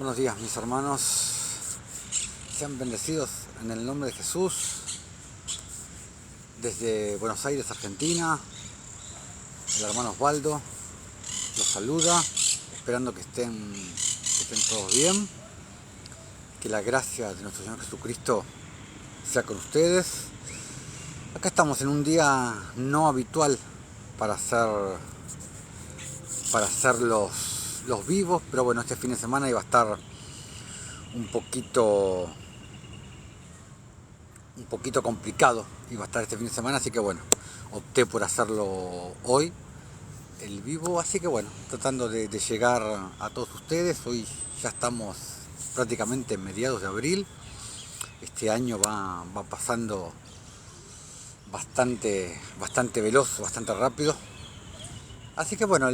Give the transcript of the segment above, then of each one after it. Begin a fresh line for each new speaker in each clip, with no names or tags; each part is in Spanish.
Buenos días, mis hermanos. Sean bendecidos en el nombre de Jesús. Desde Buenos Aires, Argentina, el hermano Osvaldo los saluda, esperando que estén todos bien. Que la gracia de nuestro Señor Jesucristo sea con ustedes. Acá estamos en un día no habitual para hacer los vivos, pero bueno, este fin de semana iba a estar un poquito complicado, iba a estar este fin de semana, así que bueno, opté por hacerlo hoy, el vivo, así que bueno, tratando de llegar a todos ustedes. Hoy ya estamos prácticamente en mediados de abril. Este año va pasando bastante veloz, bastante rápido. Así que bueno,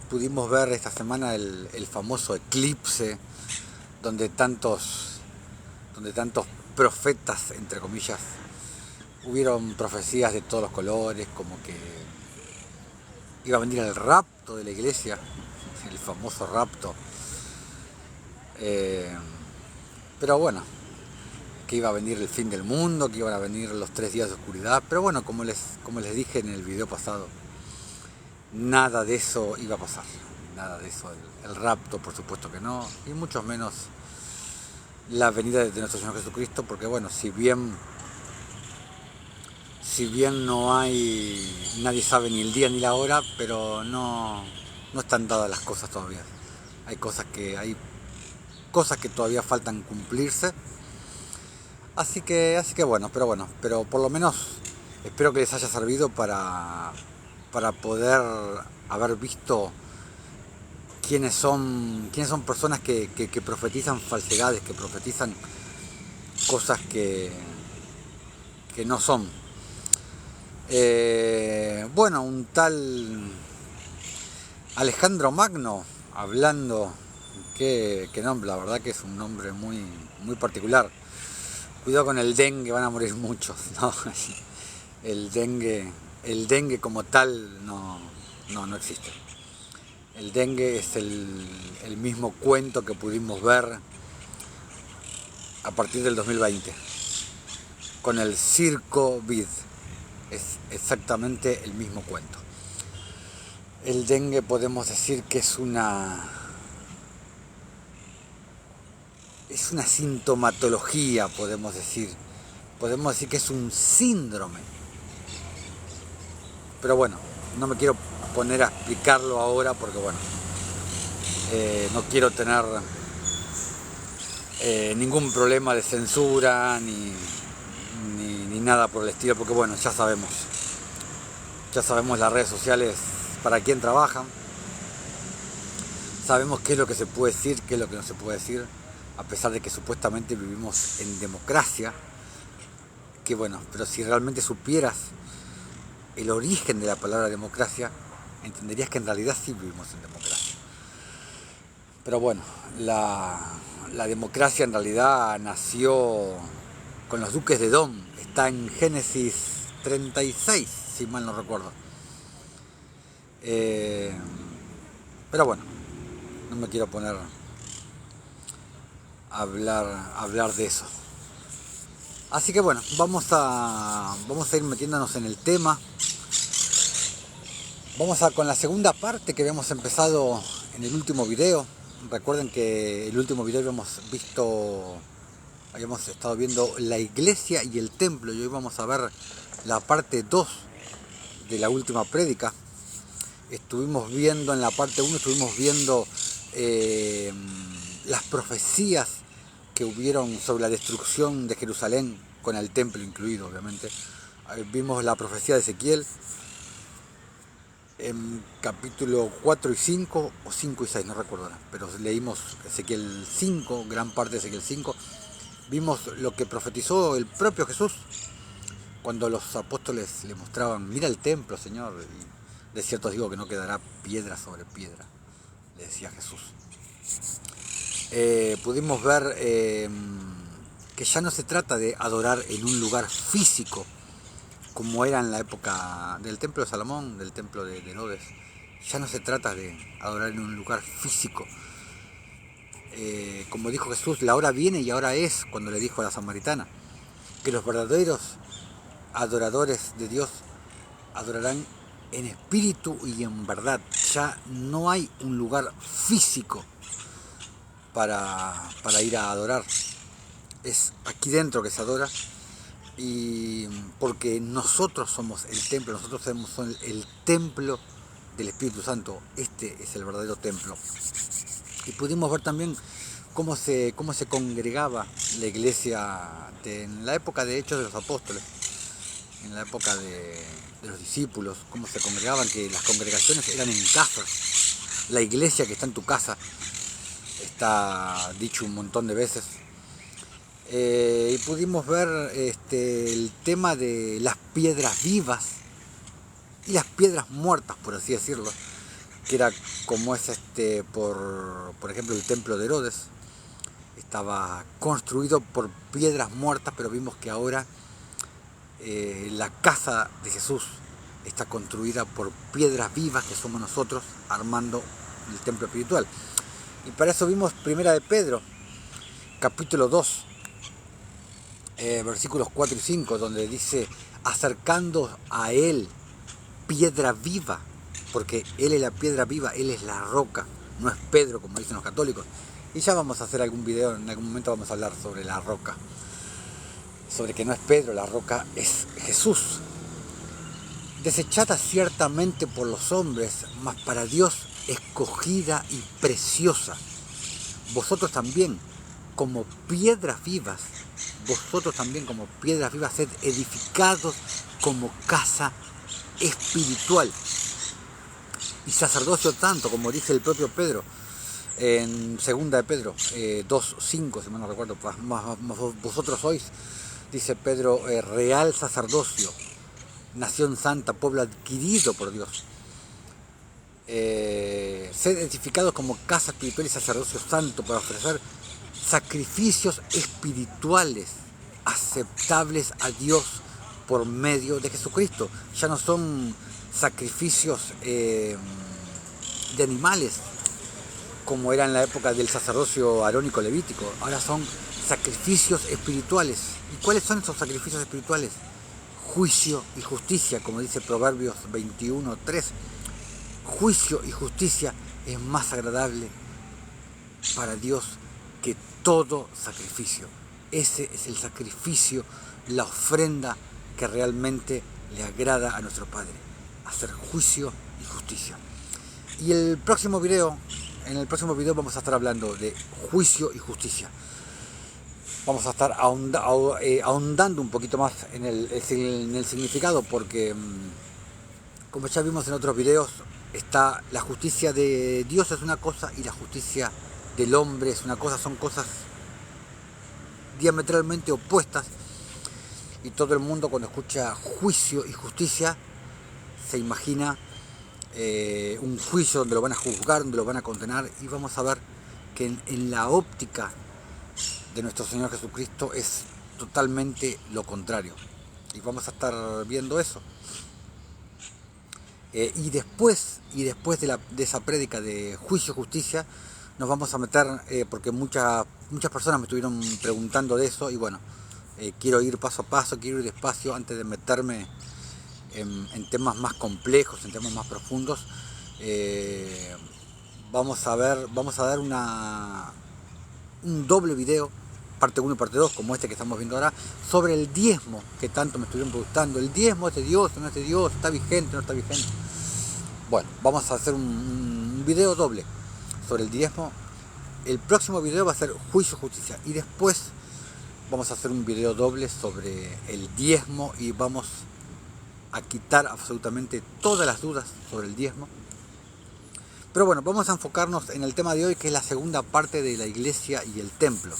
pudimos ver esta semana el famoso eclipse, donde tantos profetas, entre comillas, hubieron profecías de todos los colores, como que iba a venir el rapto de la iglesia, el famoso rapto. Pero bueno, que iba a venir el fin del mundo, que iban a venir los 3 días de oscuridad. Pero bueno, como les dije en el video pasado, nada de eso iba a pasar. Nada de eso, el rapto por supuesto que no, y mucho menos la venida de nuestro Señor Jesucristo, porque bueno, si bien no hay, nadie sabe ni el día ni la hora, pero no están dadas las cosas todavía. Hay cosas que todavía faltan cumplirse. Así que bueno, pero por lo menos espero que les haya servido para poder haber visto quiénes son personas que profetizan falsedades, que profetizan cosas que no son. Bueno, un tal Alejandro Magno, hablando, que nombre, la verdad que es un nombre muy particular. Cuidado con el dengue, van a morir muchos, ¿no? El dengue como tal no existe. El dengue es el mismo cuento que pudimos ver a partir del 2020 con el circo Vid. Es exactamente el mismo cuento. El dengue podemos decir que es una sintomatología, podemos decir que es un síndrome. Pero bueno, no me quiero poner a explicarlo ahora porque bueno, no quiero tener ningún problema de censura ni nada por el estilo, porque bueno, ya sabemos las redes sociales para quién trabajan, sabemos qué es lo que se puede decir, qué es lo que no se puede decir, a pesar de que supuestamente vivimos en democracia, que bueno, pero si realmente supieras el origen de la palabra democracia, entenderías que en realidad sí vivimos en democracia. Pero bueno, la democracia en realidad nació con los duques de Edom, está en Génesis 36, si mal no recuerdo. Pero bueno, no me quiero poner a hablar de eso. Así que bueno, vamos a ir metiéndonos en el tema. Vamos con la segunda parte que habíamos empezado en el último video. Recuerden que el último video habíamos estado viendo la iglesia y el templo, y hoy vamos a ver la parte 2 de la última prédica. Estuvimos viendo en la parte 1, las profecías que hubieron sobre la destrucción de Jerusalén, con el templo incluido, obviamente. Vimos la profecía de Ezequiel en capítulo 4 y 5, o 5 y 6, no recuerdo, pero leímos Ezequiel 5, gran parte de Ezequiel 5. Vimos lo que profetizó el propio Jesús cuando los apóstoles le mostraban: mira el templo, Señor, y de cierto os digo que no quedará piedra sobre piedra, le decía Jesús. Pudimos ver que ya no se trata de adorar en un lugar físico, como era en la época del templo de Salomón, del templo de Herodes. Ya no se trata de adorar en un lugar físico, como dijo Jesús, la hora viene y ahora es, cuando le dijo a la samaritana, que los verdaderos adoradores de Dios adorarán en espíritu y en verdad. Ya no hay un lugar físico para ir a adorar. Es aquí dentro que se adora, y porque nosotros somos el templo, nosotros somos el templo del Espíritu Santo. Este es el verdadero templo. Y pudimos ver también cómo se congregaba la iglesia en la época de Hechos de los Apóstoles, en la época de los discípulos, cómo se congregaban, que las congregaciones eran en casas. La iglesia que está en tu casa, está dicho un montón de veces. Y pudimos ver el tema de las piedras vivas y las piedras muertas, por así decirlo, que era como es por ejemplo, el templo de Herodes. Estaba construido por piedras muertas, pero vimos que ahora la casa de Jesús está construida por piedras vivas, que somos nosotros, armando el templo espiritual. Y para eso vimos Primera de Pedro, capítulo 2, versículos 4 y 5, donde dice: acercando a Él, piedra viva, porque Él es la piedra viva, Él es la roca, no es Pedro, como dicen los católicos. Y ya vamos a hacer algún video, en algún momento vamos a hablar sobre la roca, sobre que no es Pedro, la roca es Jesús. Desechada ciertamente por los hombres, mas para Dios escogida y preciosa. Vosotros también, como piedras vivas, sed edificados como casa espiritual y sacerdocio tanto, como dice el propio Pedro en segunda de Pedro 2:5, si mal no recuerdo, vosotros sois, dice Pedro, real sacerdocio, nación santa, pueblo adquirido por Dios. Sed edificados como casa espiritual y sacerdocio santo, para ofrecer sacrificios espirituales aceptables a Dios por medio de Jesucristo. Ya no son sacrificios de animales, como era en la época del sacerdocio arónico levítico. Ahora son sacrificios espirituales. ¿Y cuáles son esos sacrificios espirituales? Juicio y justicia, como dice Proverbios 21:3. Juicio y justicia es más agradable para Dios que todo sacrificio. Ese es el sacrificio, la ofrenda que realmente le agrada a nuestro Padre, hacer juicio y justicia. Y en el próximo video vamos a estar hablando de juicio y justicia. Vamos a estar ahondando un poquito más en el significado, porque como ya vimos en otros videos, está la justicia de Dios es una cosa y la justicia del hombre es una cosa. Son cosas diametralmente opuestas, y todo el mundo, cuando escucha juicio y justicia, se imagina un juicio donde lo van a juzgar, donde lo van a condenar. Y vamos a ver que en la óptica de nuestro Señor Jesucristo es totalmente lo contrario, y vamos a estar viendo eso. Y después de esa prédica de juicio y justicia, nos vamos a meter, porque muchas personas me estuvieron preguntando de eso, y bueno, quiero ir paso a paso, quiero ir despacio antes de meterme en temas más complejos, en temas más profundos. Vamos a dar un doble video, parte 1 y parte 2, como este que estamos viendo ahora, sobre el diezmo, que tanto me estuvieron preguntando. ¿El diezmo es de Dios o no es de Dios? ¿Está vigente o no está vigente? Bueno, vamos a hacer un video doble sobre el diezmo. El próximo video va a ser juicio y justicia, y después vamos a hacer un video doble sobre el diezmo, y vamos a quitar absolutamente todas las dudas sobre el diezmo. Pero bueno, vamos a enfocarnos en el tema de hoy, que es la segunda parte de la iglesia y el templo.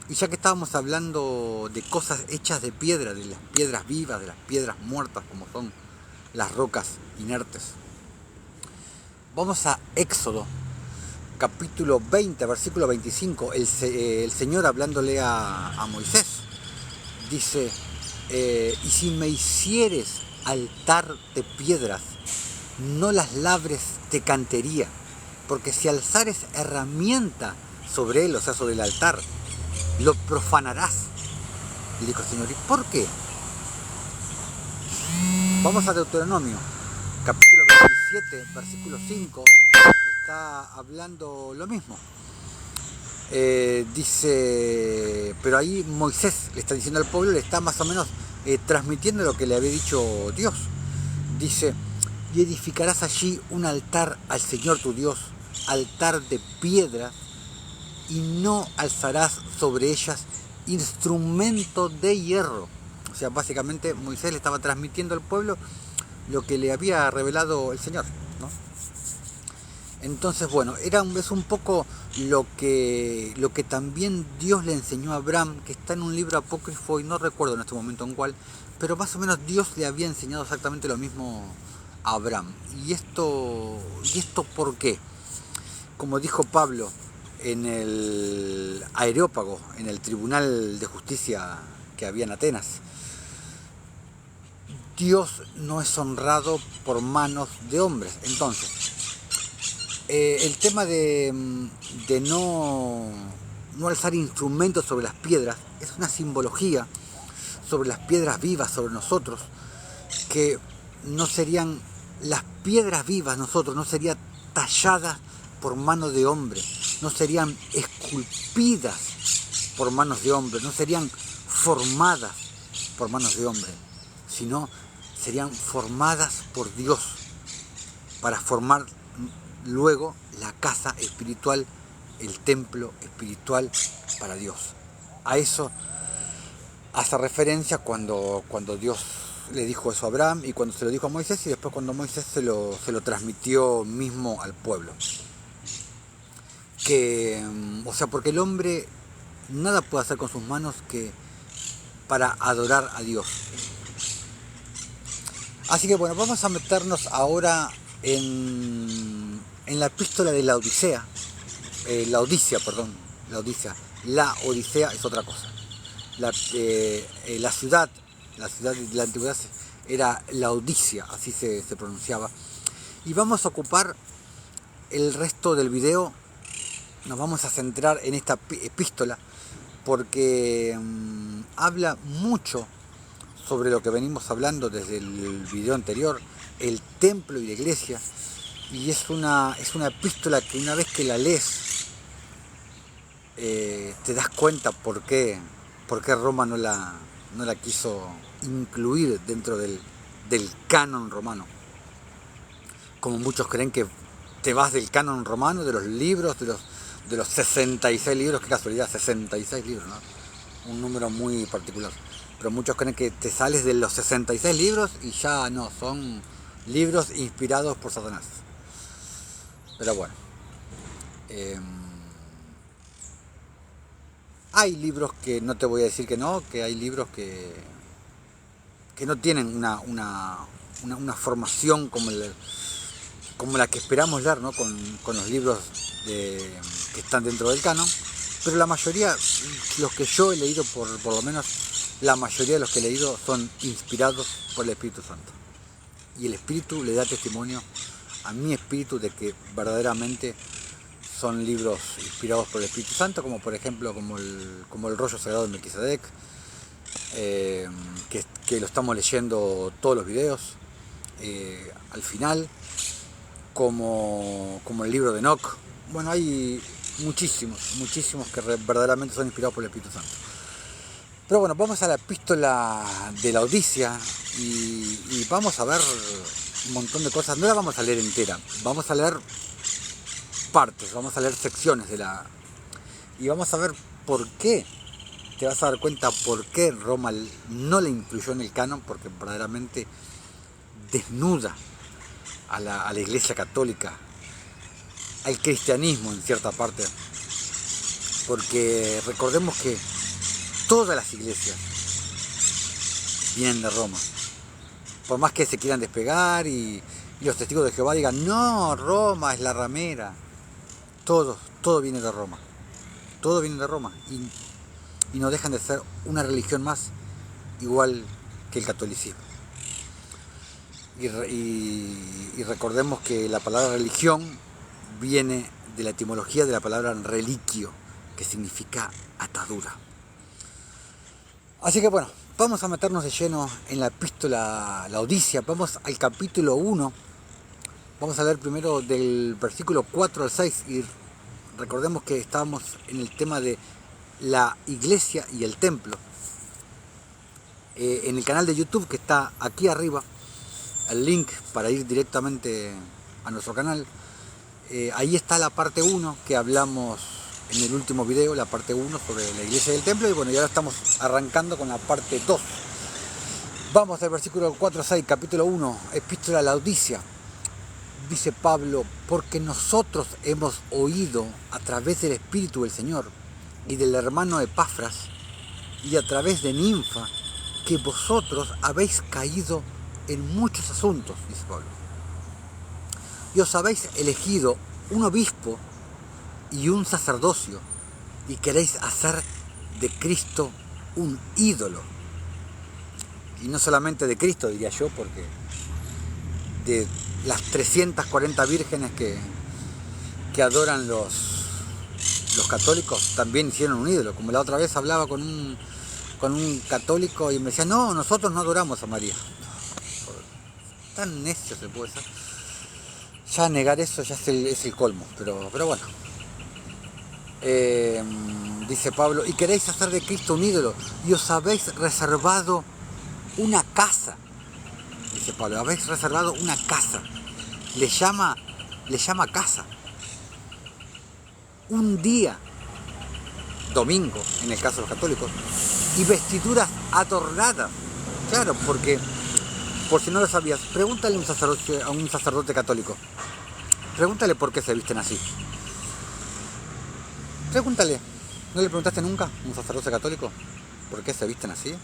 Y ya que estábamos hablando de cosas hechas de piedra, de las piedras vivas, de las piedras muertas, como son las rocas inertes, vamos a Éxodo, capítulo 20, versículo 25. El Señor, hablándole a Moisés, dice: y si me hicieres altar de piedras, no las labres de cantería, porque si alzares herramienta sobre él, o sea, sobre el altar. Lo profanarás. Y dijo el Señor, ¿y por qué? Vamos a Deuteronomio, capítulo 27, versículo 5, está hablando lo mismo. Dice, pero ahí Moisés le está diciendo al pueblo, le está más o menos transmitiendo lo que le había dicho Dios. Dice, y edificarás allí un altar al Señor tu Dios, altar de piedra, y no alzarás sobre ellas instrumento de hierro. O sea, básicamente Moisés le estaba transmitiendo al pueblo lo que le había revelado el Señor, ¿no? Entonces, bueno, es un poco lo que también Dios le enseñó a Abraham, que está en un libro apócrifo y no recuerdo en este momento en cuál, pero más o menos Dios le había enseñado exactamente lo mismo a Abraham. ¿Y esto por qué? Como dijo Pablo en el Areópago, en el tribunal de justicia que había en Atenas, Dios no es honrado por manos de hombres. Entonces, el tema de no alzar instrumentos sobre las piedras es una simbología sobre las piedras vivas, sobre nosotros, que no serían las piedras vivas, nosotros, no serían talladas por mano de hombre, no serían esculpidas por manos de hombre, no serían formadas por manos de hombre, sino serían formadas por Dios para formar luego la casa espiritual, el templo espiritual para Dios. A eso hace referencia cuando Dios le dijo eso a Abraham y cuando se lo dijo a Moisés y después cuando Moisés se lo transmitió mismo al pueblo. O sea, porque el hombre nada puede hacer con sus manos que para adorar a Dios. Así que bueno, vamos a meternos ahora en la epístola de la Odisea. La Odisea es otra cosa. La ciudad de la antigüedad era Laodicea, así se pronunciaba. Y vamos a ocupar el resto del video, nos vamos a centrar en esta epístola, porque habla mucho sobre lo que venimos hablando desde el video anterior, el templo y la iglesia, y es una epístola que una vez que la lees, te das cuenta por qué Roma no la quiso incluir dentro del canon romano. Como muchos creen que te vas del canon romano, de los libros, de los 66 libros, qué casualidad, 66 libros, ¿no? Un número muy particular. Pero muchos creen que te sales de los 66 libros y ya no, son libros inspirados por Satanás. Pero bueno. Hay libros que no te voy a decir que no, que hay libros que no tienen una formación como la que esperamos dar, ¿no? con los libros que están dentro del canon, pero la mayoría, los que yo he leído, por lo menos la mayoría de los que he leído, son inspirados por el Espíritu Santo. Y el Espíritu le da testimonio a mi espíritu de que verdaderamente son libros inspirados por el Espíritu Santo, como por ejemplo como el rollo sagrado de Melquisedec, que lo estamos leyendo todos los videos al final, como el libro de Enoch. Bueno, hay muchísimos que verdaderamente son inspirados por el Espíritu Santo. Pero bueno, vamos a la epístola de la Odisea y vamos a ver un montón de cosas. No la vamos a leer entera, vamos a leer partes, vamos a leer secciones y vamos a ver por qué. Te vas a dar cuenta por qué Roma no la incluyó en el canon, porque verdaderamente desnuda a la Iglesia Católica, al cristianismo en cierta parte, porque recordemos que todas las iglesias vienen de Roma. Por más que se quieran despegar y los testigos de Jehová digan, no, Roma es la ramera, todo viene de Roma, todo viene de Roma y no dejan de ser una religión más, igual que el catolicismo. Y recordemos que la palabra religión viene de la etimología de la palabra reliquio, que significa atadura. Así que bueno, vamos a meternos de lleno en la epístola Laodicea. Vamos al capítulo 1. Vamos a leer primero del versículo 4 al 6 y recordemos que estábamos en el tema de la iglesia y el templo. En el canal de YouTube que está aquí arriba, el link para ir directamente a nuestro canal, ahí está la parte 1 que hablamos en el último video, la parte 1 sobre la iglesia y el templo, y bueno, y ahora estamos arrancando con la parte 2. Vamos al versículo 4 a 6, capítulo 1, epístola a Laodicea. Dice Pablo: porque nosotros hemos oído a través del Espíritu del Señor y del hermano Epafras y a través de Ninfa que vosotros habéis caído en muchos asuntos, dice Pablo, y os habéis elegido un obispo y un sacerdocio y queréis hacer de Cristo un ídolo. Y no solamente de Cristo, diría yo, porque de las 340 vírgenes que adoran los católicos también hicieron un ídolo. Como la otra vez hablaba con un católico y me decía: no, nosotros no adoramos a María. Tan necio se puede ser. Ya negar eso ya es el colmo, pero bueno. Dice Pablo: y queréis hacer de Cristo un ídolo y os habéis reservado una casa. Dice Pablo: habéis reservado una casa. Le llama casa. Un día, domingo, en el caso de los católicos, y vestiduras adornadas. Claro, porque, por si no lo sabías, pregúntale a un sacerdote católico. Pregúntale por qué se visten así. Pregúntale. ¿No le preguntaste nunca a un sacerdote católico por qué se visten así?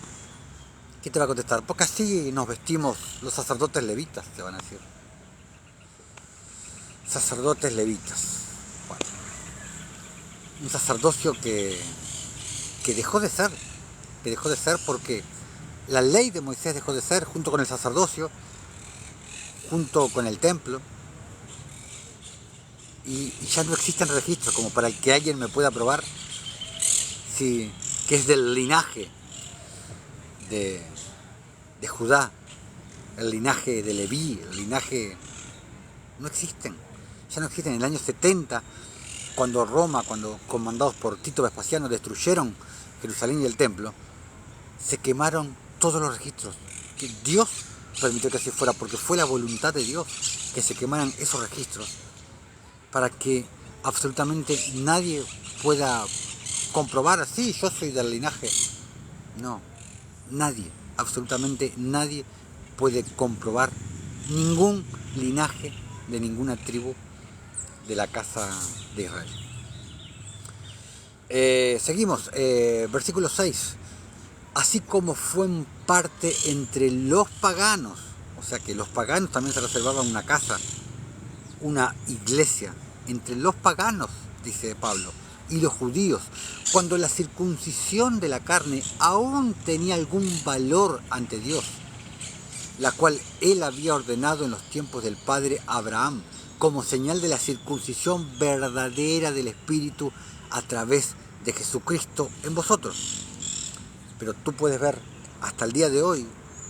¿Qué te va a contestar? Porque así nos vestimos los sacerdotes levitas, te van a decir. Sacerdotes levitas. Bueno, un sacerdocio que dejó de ser. Que dejó de ser porque la ley de Moisés dejó de ser, junto con el sacerdocio, junto con el templo. Y ya no existen registros como para que alguien me pueda probar que es del linaje de Judá, el linaje de Leví, el linaje... No existen, ya no existen. En el año 70, cuando Roma, comandados por Tito Vespasiano, destruyeron Jerusalén y el templo, se quemaron todos los registros. Que Dios permitió que así fuera, porque fue la voluntad de Dios que se quemaran esos registros, para que absolutamente nadie pueda comprobar: sí, yo soy del linaje. No, nadie, absolutamente nadie puede comprobar ningún linaje de ninguna tribu de la casa de Israel. Seguimos, versículo 6. Así como fue en parte entre los paganos, o sea que los paganos también se reservaban una casa, una iglesia, entre los paganos, dice Pablo, y los judíos, cuando la circuncisión de la carne aún tenía algún valor ante Dios, la cual él había ordenado en los tiempos del padre Abraham, como señal de la circuncisión verdadera del Espíritu a través de Jesucristo en vosotros. Pero tú puedes ver, hasta el día de hoy,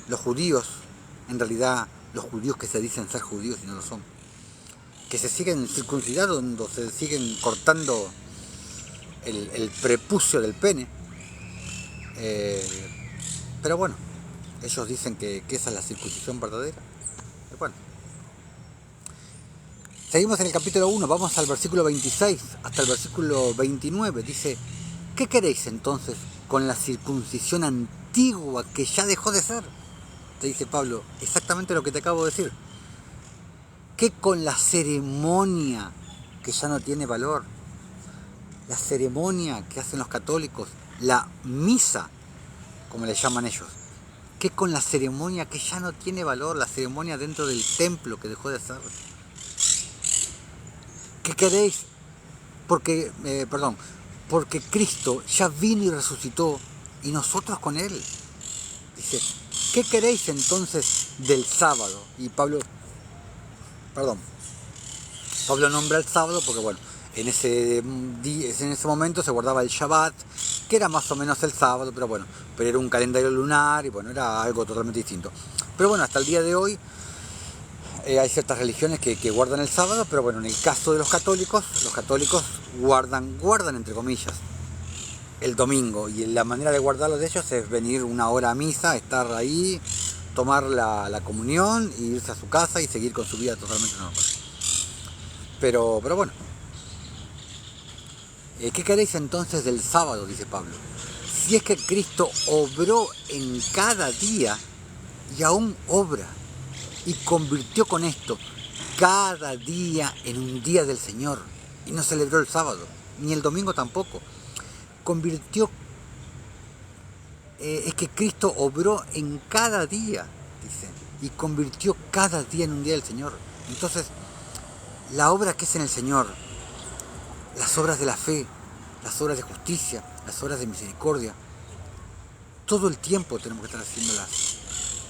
los judíos, en realidad los judíos que se dicen ser judíos y no lo son, que se siguen circuncidando, se siguen cortando el prepucio del pene, pero bueno, ellos dicen que esa es la circuncisión verdadera. Pero bueno, seguimos en el capítulo 1, vamos al versículo 26 hasta el versículo 29. Dice: ¿qué queréis entonces con la circuncisión antigua que ya dejó de ser? Te dice Pablo exactamente lo que te acabo de decir. ¿Qué con la ceremonia que ya no tiene valor? La ceremonia que hacen los católicos, la misa, como le llaman ellos. ¿Qué con la ceremonia que ya no tiene valor? La ceremonia dentro del templo que dejó de ser. ¿Qué queréis? Porque Cristo ya vino y resucitó, y nosotros con Él. Dice: ¿qué queréis entonces del sábado? Y Pablo nombra el sábado porque, bueno, En ese momento se guardaba el Shabbat, que era más o menos el sábado, pero era un calendario lunar y bueno, era algo totalmente distinto. Pero bueno, hasta el día de hoy hay ciertas religiones que guardan el sábado, pero bueno, en el caso de los católicos guardan entre comillas el domingo, y la manera de guardarlo de ellos es venir una hora a misa, estar ahí, tomar la comunión, e irse a su casa y seguir con su vida totalmente normal. Pero bueno, ¿qué queréis entonces del sábado? Dice Pablo. Si es que Cristo obró en cada día y aún obra, y convirtió con esto cada día en un día del Señor, y no celebró el sábado, ni el domingo tampoco. Es que Cristo obró en cada día, dice, y convirtió cada día en un día del Señor. Entonces, la obra que es en el Señor, las obras de la fe, las obras de justicia, las obras de misericordia, todo el tiempo tenemos que estar haciéndolas.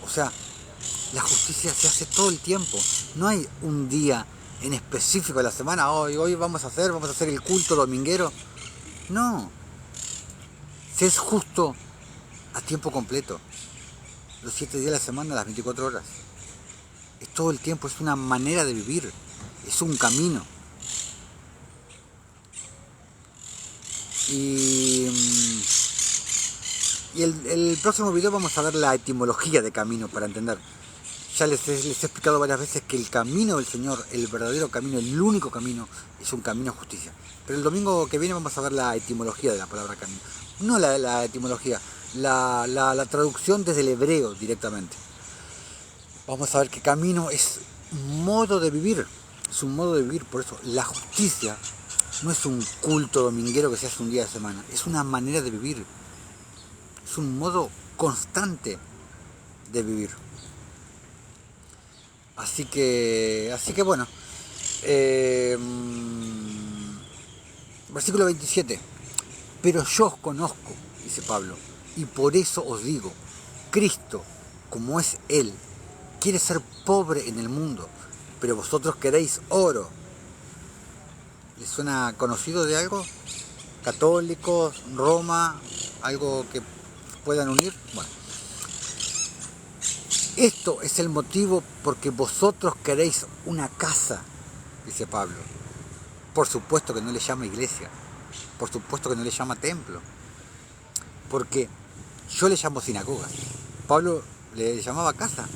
O sea, la justicia se hace todo el tiempo. No hay un día en específico de la semana, hoy vamos a hacer el culto dominguero. No, se es justo a tiempo completo, los 7 días de la semana, las 24 horas. Es todo el tiempo, es una manera de vivir, es un camino. Y el próximo video vamos a ver la etimología de camino para entender. Ya les he explicado varias veces que el camino del Señor, el verdadero camino, el único camino, es un camino a justicia. Pero el domingo que viene vamos a ver la etimología de la palabra camino. No la etimología, la traducción desde el hebreo directamente. Vamos a ver que camino es un modo de vivir, es un modo de vivir. Por eso la justicia no es un culto dominguero que se hace un día de semana, es una manera de vivir, es un modo constante de vivir. Así que bueno, versículo 27. Pero yo os conozco, dice Pablo, y por eso os digo, Cristo, como es Él, quiere ser pobre en el mundo, pero vosotros queréis oro. ¿Les suena conocido de algo? Católicos, Roma, algo que puedan unir. Bueno, esto es el motivo porque vosotros queréis una casa, dice Pablo. Por supuesto que no le llama iglesia, por supuesto que no le llama templo, porque yo le llamo sinagoga. Pablo le llamaba casa.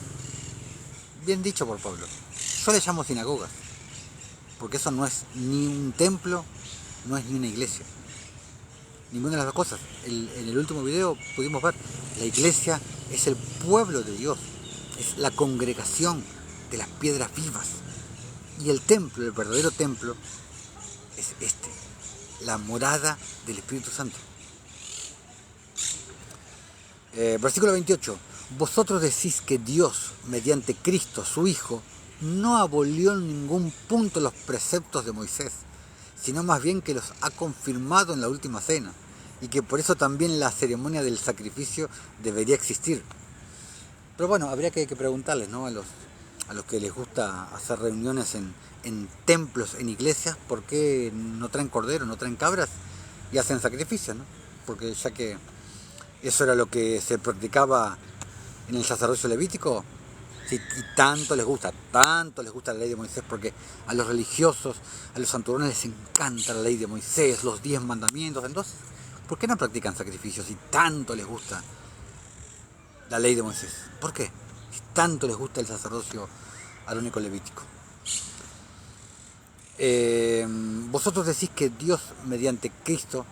Bien dicho por Pablo. Yo le llamo sinagoga, porque eso no es ni un templo, no es ni una iglesia. Ninguna de las dos cosas. En el último video pudimos ver, la iglesia es el pueblo de Dios, es la congregación de las piedras vivas. Y el templo, el verdadero templo, es la morada del Espíritu Santo. Versículo 28. Vosotros decís que Dios, mediante Cristo, su Hijo, no abolió en ningún punto los preceptos de Moisés, sino más bien que los ha confirmado en la última cena, y que por eso también la ceremonia del sacrificio debería existir. Pero bueno, habría que preguntarles, ¿no?, a los que les gusta hacer reuniones en templos, en iglesias, ¿por qué no traen cordero, no traen cabras y hacen sacrificios, ¿no? Porque ya que eso era lo que se practicaba en el sacerdocio levítico, sí, y tanto les gusta la ley de Moisés, porque a los religiosos, a los santurrones les encanta la ley de Moisés, los 10 mandamientos. Entonces, ¿por qué no practican sacrificios si tanto les gusta la ley de Moisés? ¿Por qué? Si tanto les gusta el sacerdocio arónico levítico. Vosotros decís que Dios, mediante Cristo,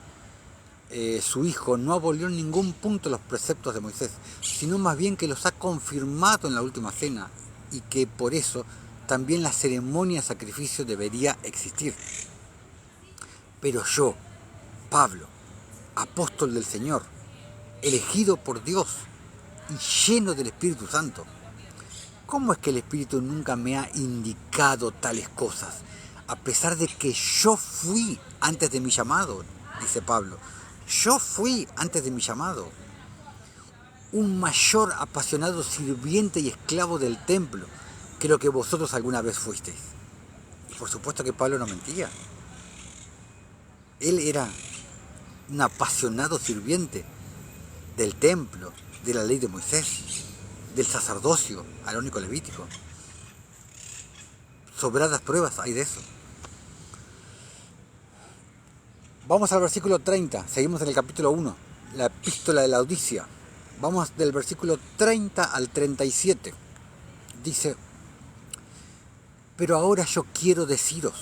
su Hijo, no abolió en ningún punto los preceptos de Moisés, sino más bien que los ha confirmado en la última cena, y que por eso también la ceremonia de sacrificio debería existir. Pero yo, Pablo, apóstol del Señor, elegido por Dios y lleno del Espíritu Santo, ¿cómo es que el Espíritu nunca me ha indicado tales cosas? A pesar de que yo fui antes de mi llamado, dice Pablo. Yo fui antes de mi llamado un mayor apasionado sirviente y esclavo del templo que lo que vosotros alguna vez fuisteis. Y por supuesto que Pablo no mentía. Él era un apasionado sirviente del templo, de la ley de Moisés, del sacerdocio arónico levítico. Sobradas pruebas hay de eso. Vamos al versículo 30, seguimos en el capítulo 1, la epístola de la Odisea. Vamos del versículo 30 al 37. Dice: pero ahora yo quiero deciros,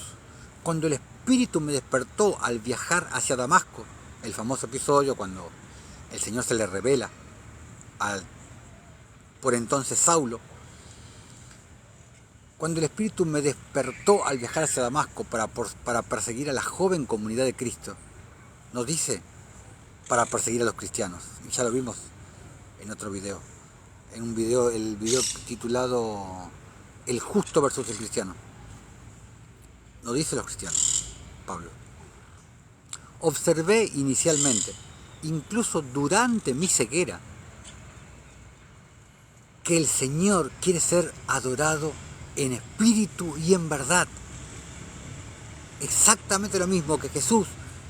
cuando el Espíritu me despertó al viajar hacia Damasco, el famoso episodio cuando el Señor se le revela al por entonces Saulo, cuando el Espíritu me despertó al viajar hacia Damasco para perseguir a la joven comunidad de Cristo, nos dice para perseguir a los cristianos, y ya lo vimos en otro video, el video titulado El justo versus el cristiano. Nos dice los cristianos, Pablo: observé inicialmente, incluso durante mi ceguera, que el Señor quiere ser adorado en espíritu y en verdad. Exactamente lo mismo que Jesús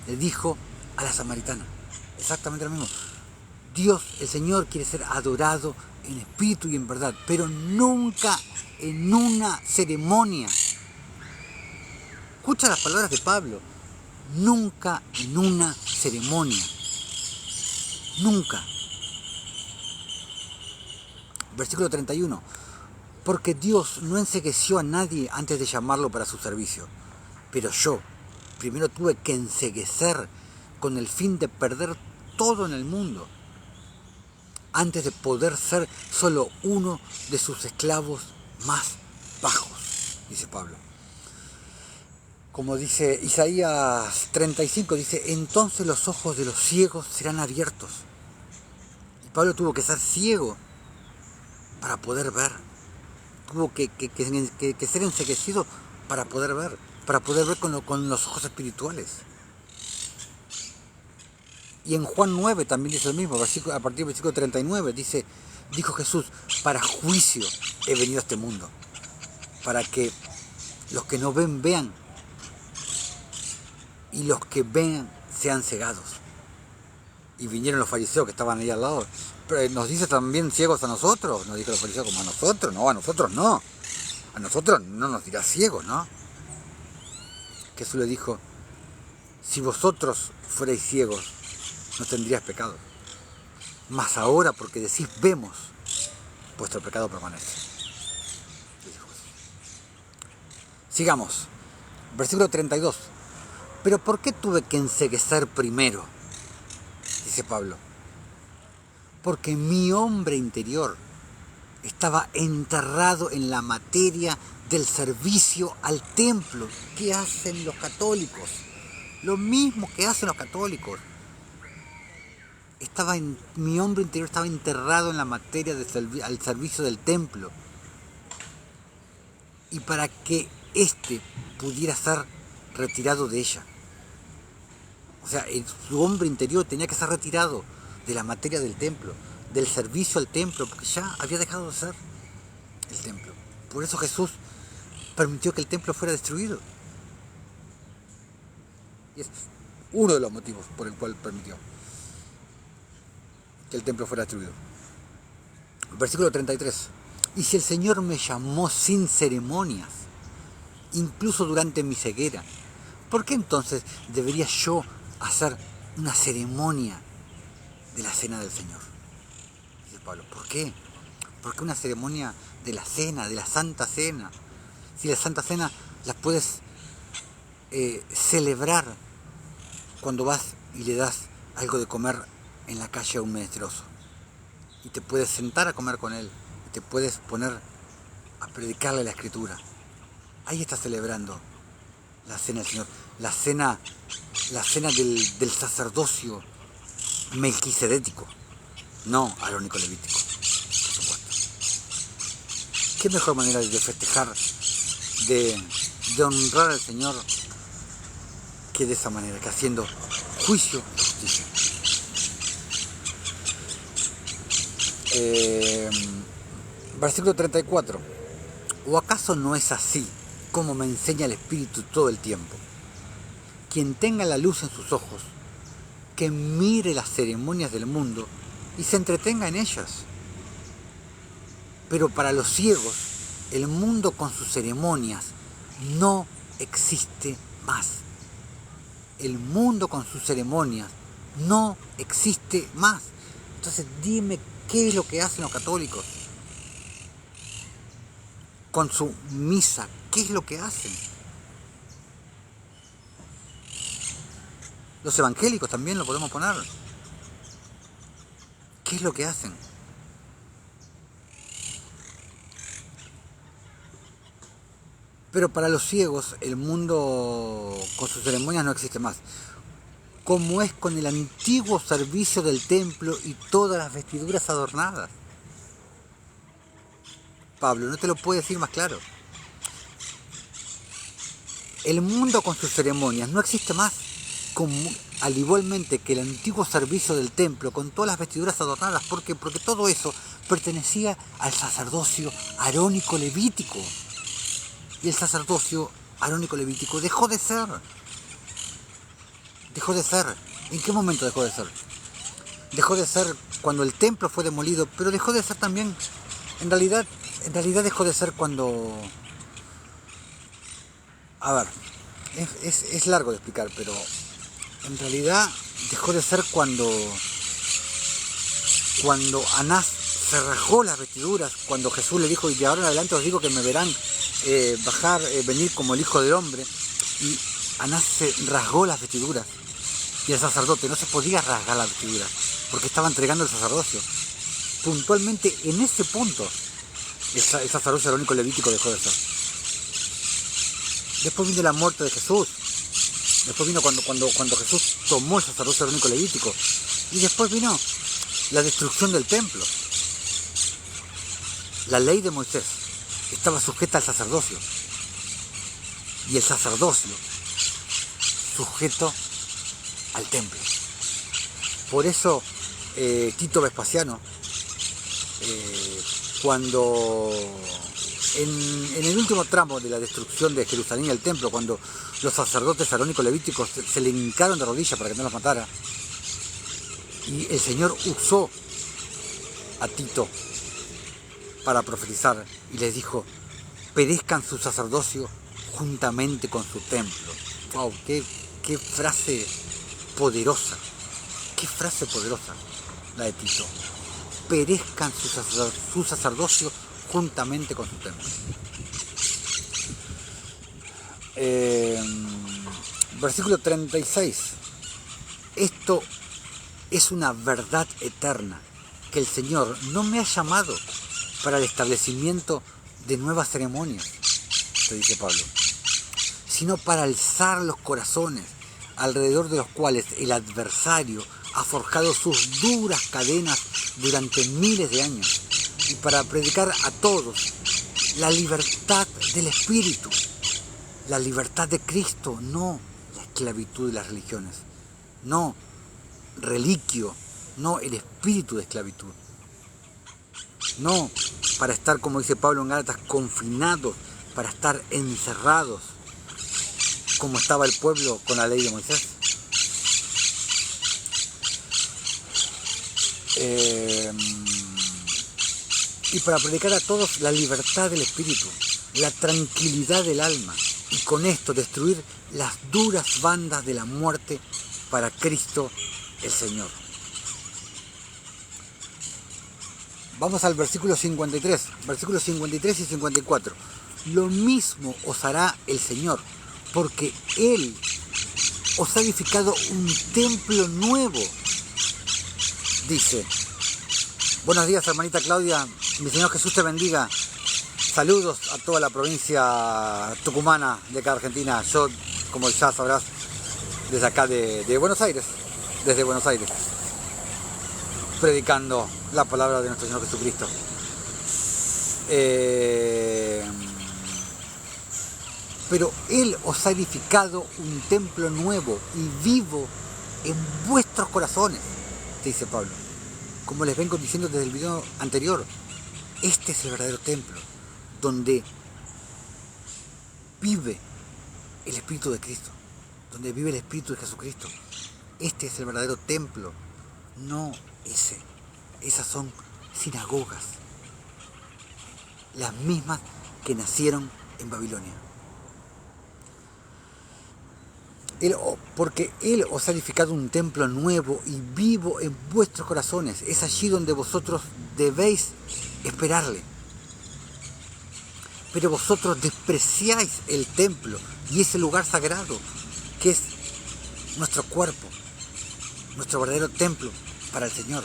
le dijo a la samaritana. Exactamente lo mismo. Dios, el Señor, quiere ser adorado en espíritu y en verdad, pero nunca en una ceremonia. Escucha las palabras de Pablo. Nunca en una ceremonia. Nunca. Versículo 31. Porque Dios no encegueció a nadie antes de llamarlo para su servicio. Pero yo primero tuve que enceguecer con el fin de perder todo en el mundo, antes de poder ser solo uno de sus esclavos más bajos, dice Pablo. Como dice Isaías 35, dice: entonces los ojos de los ciegos serán abiertos. Y Pablo tuvo que ser ciego para poder ver. Tuvo que ser enceguecido para poder ver con los ojos espirituales. Y en Juan 9 también dice lo mismo, a partir del versículo 39, dijo Jesús: para juicio he venido a este mundo, para que los que no ven, vean, y los que vean sean cegados. Y vinieron los fariseos que estaban ahí al lado. Pero nos dice también ciegos a nosotros, nos dijo los fariseos, como a nosotros no. A nosotros no nos dirá ciegos, ¿no? Jesús le dijo: si vosotros fuerais ciegos, no tendríais pecado. Mas ahora, porque decís vemos, vuestro pecado permanece. Sigamos. Versículo 32. Pero ¿por qué tuve que enceguecer primero? Dice Pablo. Porque mi hombre interior estaba enterrado en la materia del servicio al templo. ¿Qué hacen los católicos? Lo mismo que hacen los católicos. Mi hombre interior estaba enterrado en la materia al servicio del templo. Y para que éste pudiera ser retirado de ella. O sea, su hombre interior tenía que ser retirado de la materia del templo, del servicio al templo, porque ya había dejado de ser el templo. Por eso Jesús permitió que el templo fuera destruido. Y es uno de los motivos por el cual permitió que el templo fuera destruido. Versículo 33. Y si el Señor me llamó sin ceremonias, incluso durante mi ceguera, ¿por qué entonces debería yo hacer una ceremonia de la cena del Señor? Dice Pablo. ¿Por qué? Porque una ceremonia de la cena, de la Santa Cena. Si la Santa Cena la puedes celebrar cuando vas y le das algo de comer en la calle a un menesteroso. Y te puedes sentar a comer con él. Y te puedes poner a predicarle la Escritura. Ahí estás celebrando la cena del Señor. La cena del sacerdocio melquisedético. No arónico levítico, por supuesto. ¿Qué mejor manera de festejar, de honrar al Señor, que de esa manera, que haciendo juicio y justicia? Versículo 34. ¿O acaso no es así como me enseña el Espíritu todo el tiempo? quien tenga la luz en sus ojos, que mire las ceremonias del mundo y se entretenga en ellas. Pero para los ciegos, el mundo con sus ceremonias no existe más. El mundo con sus ceremonias no existe más. Entonces dime qué es lo que hacen los católicos con su misa. ¿Qué es lo que hacen? Los evangélicos también lo podemos poner. ¿Qué es lo que hacen? Pero para los ciegos el mundo con sus ceremonias no existe más. Como es con el antiguo servicio del templo y todas las vestiduras adornadas. Pablo, no te lo puedo decir más claro. El mundo con sus ceremonias no existe más. Al igualmente que el antiguo servicio del templo con todas las vestiduras adornadas. ¿Por qué? Porque todo eso pertenecía al sacerdocio arónico levítico. Y el sacerdocio arónico levítico dejó de ser. Dejó de ser. ¿En qué momento dejó de ser? Dejó de ser cuando el templo fue demolido, pero dejó de ser también, en realidad dejó de ser cuando... A ver, es largo de explicar, pero en realidad dejó de ser cuando Anás se rasgó las vestiduras, cuando Jesús le dijo, y de ahora en adelante os digo que me verán venir como el Hijo del Hombre, y Anás se rasgó las vestiduras, y el sacerdote no se podía rasgar las vestiduras, porque estaba entregando el sacerdocio. Puntualmente en ese punto, el sacerdocio arónico levítico dejó de ser. Después vino la muerte de Jesús, después vino cuando Jesús tomó el sacerdocio arónico levítico, y después vino la destrucción del templo. La ley de Moisés estaba sujeta al sacerdocio, y el sacerdocio sujeto al templo. Por eso Tito Vespasiano, cuando en el último tramo de la destrucción de Jerusalén y el templo, cuando los sacerdotes arónicos levíticos se le hincaron de rodillas para que no los matara, y el Señor usó a Tito para profetizar y les dijo, perezcan su sacerdocio juntamente con su templo. ¡Wow! ¡Qué frase poderosa! ¡Qué frase poderosa la de Tito! Perezcan su sacerdocio juntamente con su templo. Versículo 36. Esto es una verdad eterna, que el Señor no me ha llamado para el establecimiento de nuevas ceremonias, te dice Pablo, sino para alzar los corazones, alrededor de los cuales el adversario ha forjado sus duras cadenas durante miles de años, y para predicar a todos la libertad del Espíritu, la libertad de Cristo, no la esclavitud de las religiones, no reliquio, no el espíritu de esclavitud, no para estar, como dice Pablo en Gálatas, confinados, para estar encerrados, como estaba el pueblo con la ley de Moisés. Y para predicar a todos la libertad del espíritu, la tranquilidad del alma, y con esto destruir las duras bandas de la muerte para Cristo el Señor. Vamos al versículo 53, versículos 53 y 54. Lo mismo os hará el Señor, porque Él os ha edificado un templo nuevo, dice. Buenos días, hermanita Claudia, mi Señor Jesús te bendiga. Saludos a toda la provincia tucumana de acá Argentina. Yo, como ya sabrás, desde acá de Buenos Aires, desde Buenos Aires, predicando la palabra de nuestro Señor Jesucristo. Pero Él os ha edificado un templo nuevo y vivo en vuestros corazones, dice Pablo. Como les vengo diciendo desde el video anterior, este es el verdadero templo, donde vive el Espíritu de Cristo. donde vive el Espíritu de Jesucristo. Este es el verdadero templo, no ese. Esas son sinagogas, las mismas que nacieron en Babilonia. Porque Él os ha edificado un templo nuevo y vivo en vuestros corazones. Es allí donde vosotros debéis esperarle. Pero vosotros despreciáis el templo y ese lugar sagrado que es nuestro cuerpo, nuestro verdadero templo para el Señor.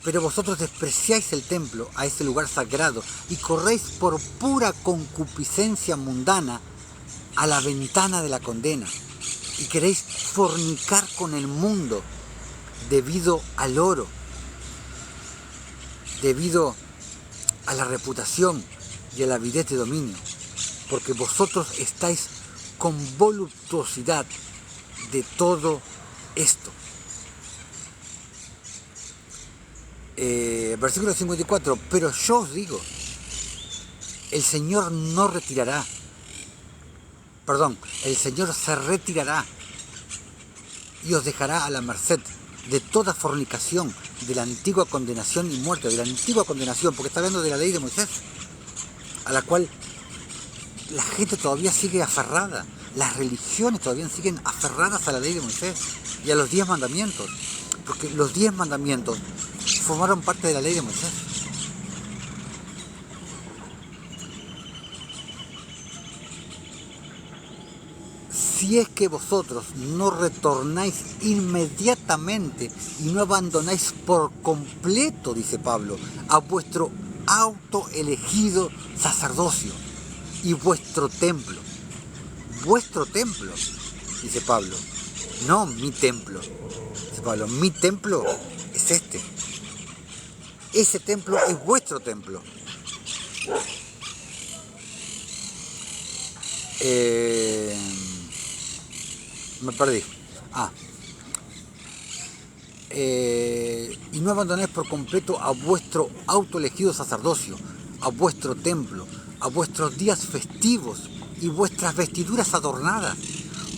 Pero vosotros despreciáis el templo, a ese lugar sagrado, y corréis por pura concupiscencia mundana a la ventana de la condena, y queréis fornicar con el mundo debido al oro, debido a la reputación y a la avidez de dominio, porque vosotros estáis con voluptuosidad de todo esto. Versículo 54, pero yo os digo, el Señor se retirará y os dejará a la merced de toda fornicación, de la antigua condenación y muerte, de la antigua condenación, porque está hablando de la ley de Moisés, a la cual la gente todavía sigue aferrada, las religiones todavía siguen aferradas a la ley de Moisés y a los 10 mandamientos, porque los 10 mandamientos formaron parte de la ley de Moisés. Si es que vosotros no retornáis inmediatamente y no abandonáis por completo, dice Pablo, a vuestro autoelegido sacerdocio y vuestro templo, dice Pablo, no mi templo, dice Pablo, mi templo es este, ese templo es vuestro templo. Me perdí. Y no abandonéis por completo a vuestro autoelegido sacerdocio, a vuestro templo, a vuestros días festivos y vuestras vestiduras adornadas,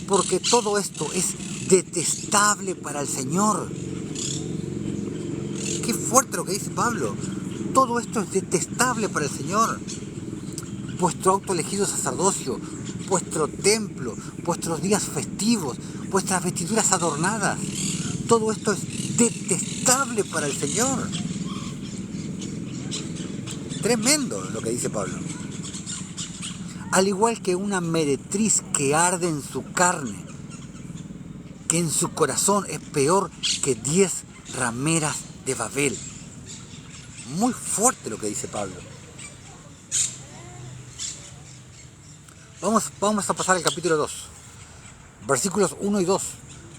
porque todo esto es detestable para el Señor. Qué fuerte lo que dice Pablo. Todo esto es detestable para el Señor. Vuestro autoelegido sacerdocio, vuestro templo, vuestros días festivos, vuestras vestiduras adornadas. Todo esto es detestable para el Señor. Tremendo lo que dice Pablo. Al igual que una meretriz que arde en su carne, que en su corazón es peor que 10 rameras de Babel. Muy fuerte lo que dice Pablo. Vamos a pasar al capítulo 2, versículos 1 y 2.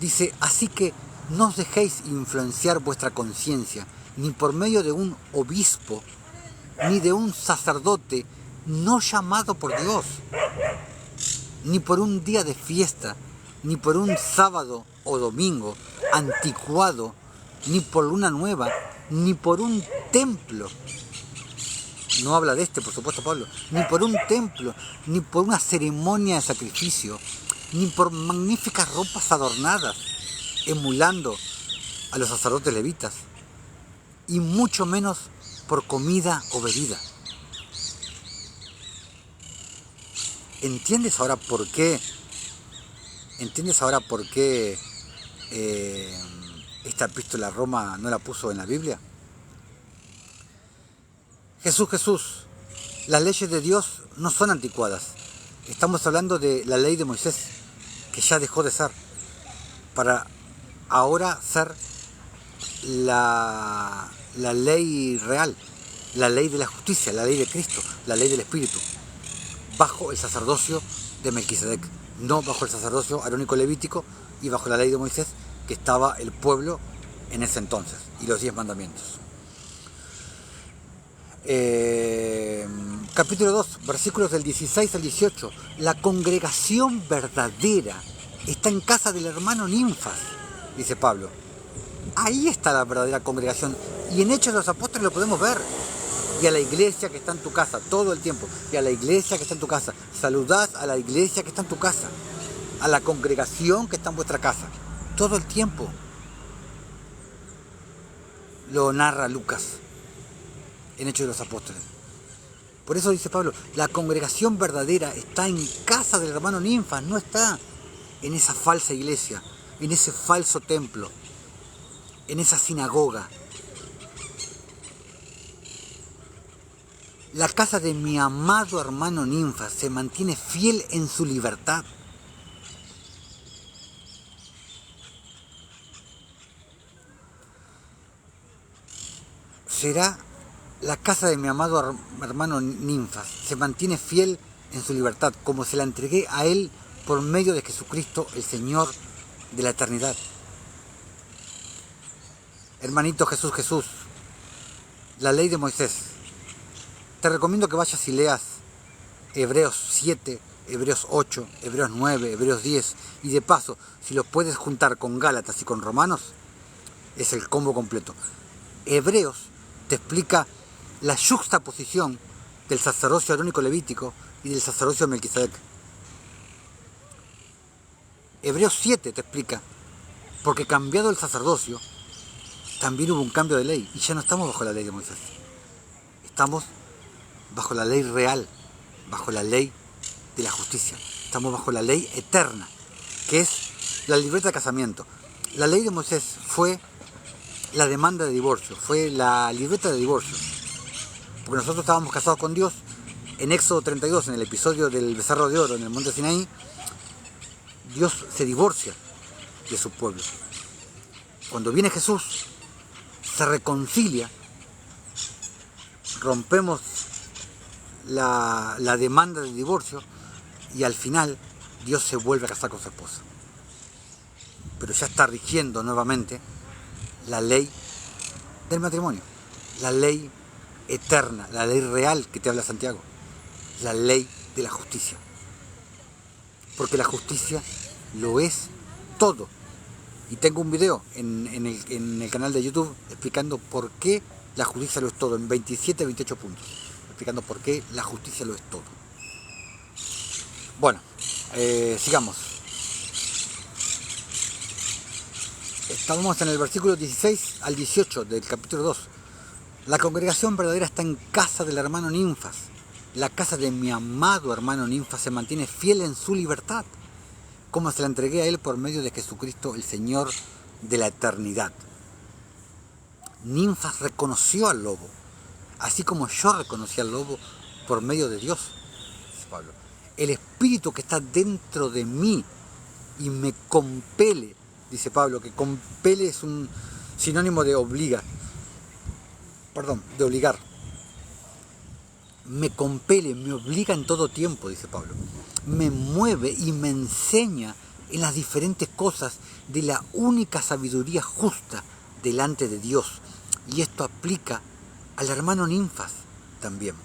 Dice, así que no os dejéis influenciar vuestra conciencia, ni por medio de un obispo, ni de un sacerdote no llamado por Dios, ni por un día de fiesta, ni por un sábado o domingo anticuado, ni por luna nueva, ni por un templo. No habla de por supuesto, Pablo. Ni por un templo, ni por una ceremonia de sacrificio, ni por magníficas ropas adornadas, emulando a los sacerdotes levitas, y mucho menos por comida o bebida. ¿Entiendes ahora por qué? Esta epístola a Roma no la puso en la Biblia? Jesús, las leyes de Dios no son anticuadas. Estamos hablando de la ley de Moisés, que ya dejó de ser, para ahora ser la ley real, la ley de la justicia, la ley de Cristo, la ley del Espíritu, bajo el sacerdocio de Melquisedec, no bajo el sacerdocio arónico levítico y bajo la ley de Moisés, que estaba el pueblo en ese entonces, y los 10 mandamientos. Capítulo 2, versículos del 16 al 18. La congregación verdadera está en casa del hermano Ninfas, dice Pablo. Ahí está la verdadera congregación. Y en Hechos de los Apóstoles lo podemos ver. y a la iglesia que está en tu casa, todo el tiempo, y a la iglesia que está en tu casa. Saludad a la iglesia que está en tu casa, a la congregación que está en vuestra casa, todo el tiempo. Lo narra Lucas en Hechos de los Apóstoles. Por eso dice Pablo, la congregación verdadera está en casa del hermano Ninfas, no está en esa falsa iglesia, en ese falso templo, en esa sinagoga. La casa de mi amado hermano Ninfas se mantiene fiel en su libertad. Será la casa de mi amado hermano Ninfas, se mantiene fiel en su libertad, como se la entregué a él por medio de Jesucristo, el Señor de la eternidad. Hermanito Jesús, la ley de Moisés. Te recomiendo que vayas y leas Hebreos 7, Hebreos 8, Hebreos 9, Hebreos 10, y de paso, si los puedes juntar con Gálatas y con Romanos, es el combo completo. Hebreos te explica la juxtaposición del sacerdocio arónico levítico y del sacerdocio de Melquisedec. Hebreos 7 te explica, porque cambiado el sacerdocio, también hubo un cambio de ley, y ya no estamos bajo la ley de Moisés. Estamos bajo la ley real, bajo la ley de la justicia. Estamos bajo la ley eterna, que es la libreta de casamiento. La ley de Moisés fue la demanda de divorcio, fue la libreta de divorcio. Porque nosotros estábamos casados con Dios. En Éxodo 32, en el episodio del becerro de oro en el monte Sinaí, Dios se divorcia de su pueblo. Cuando viene Jesús, se reconcilia, rompemos la demanda de divorcio y al final Dios se vuelve a casar con su esposa. Pero ya está rigiendo nuevamente la ley del matrimonio, la ley eterna, la ley real que te habla Santiago, la ley de la justicia. Porque la justicia lo es todo. Y tengo un video en el canal de YouTube explicando por qué la justicia lo es todo, en 27-28 puntos, explicando por qué la justicia lo es todo. Bueno, sigamos. Estamos en el versículo 16 al 18 del capítulo 2. La congregación verdadera está en casa del hermano Ninfas. La casa de mi amado hermano Ninfas se mantiene fiel en su libertad, como se la entregué a él por medio de Jesucristo, el Señor de la eternidad. Ninfas reconoció al lobo, así como yo reconocí al lobo por medio de Dios, dice Pablo. El espíritu que está dentro de mí y me compele, dice Pablo, que compele es un sinónimo de obligar. Me compele, me obliga en todo tiempo, dice Pablo. Me mueve y me enseña en las diferentes cosas de la única sabiduría justa delante de Dios. Y esto aplica al hermano Ninfas también.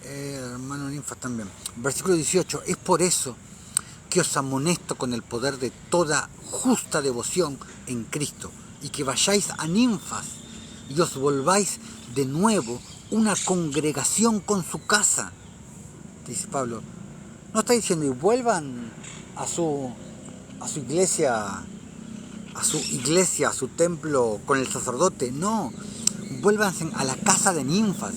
Hermano Ninfas también. Versículo 18. Es por eso que os amonesto con el poder de toda justa devoción en Cristo, y que vayáis a Ninfas y os volváis de nuevo una congregación con su casa, dice Pablo. No está diciendo y vuelvan a su iglesia, a su templo con el sacerdote. No, vuélvanse a la casa de Ninfas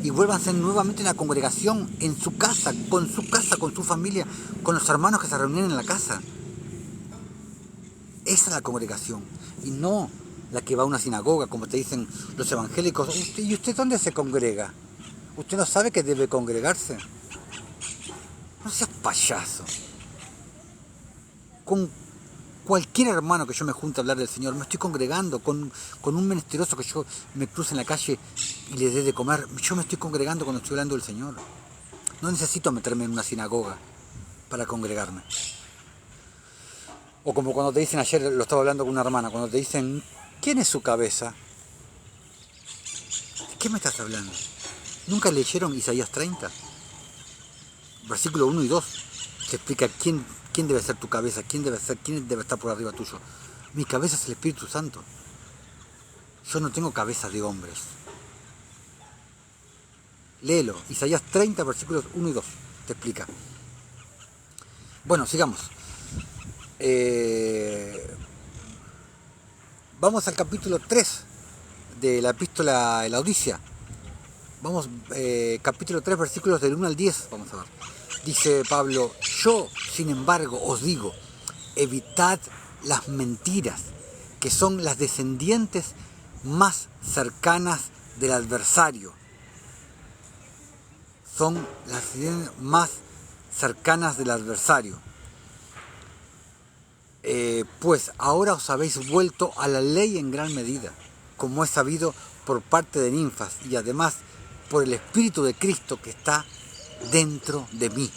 y vuélvanse nuevamente una congregación en su casa, con su familia, con los hermanos que se reunían en la casa. Esa es la congregación, y no la que va a una sinagoga, como te dicen los evangélicos. ¿Y usted dónde se congrega? ¿Usted no sabe que debe congregarse? No seas payaso. Con cualquier hermano que yo me junte a hablar del Señor, me estoy congregando. Con un menesteroso que yo me cruce en la calle y le dé de comer, yo me estoy congregando cuando estoy hablando del Señor. No necesito meterme en una sinagoga para congregarme. O como cuando te dicen, ayer lo estaba hablando con una hermana, cuando te dicen, ¿quién es su cabeza? ¿De qué me estás hablando? ¿Nunca leyeron Isaías 30? Versículo 1 y 2. Se explica quién ¿quién debe ser tu cabeza? ¿Quién debe estar por arriba tuyo? Mi cabeza es el Espíritu Santo. Yo no tengo cabeza de hombres. Léelo, Isaías 30, versículos 1 y 2, te explica. Bueno, sigamos. Vamos al capítulo 3 de la epístola de la Odisea. Vamos, capítulo 3, versículos del 1 al 10, vamos a ver. Dice Pablo, yo, sin embargo, os digo, evitad las mentiras, que son las descendientes más cercanas del adversario. Son las descendientes más cercanas del adversario. Pues ahora os habéis vuelto a la ley en gran medida, como es sabido por parte de ninfas, y además por el Espíritu de Cristo que está dentro de mí.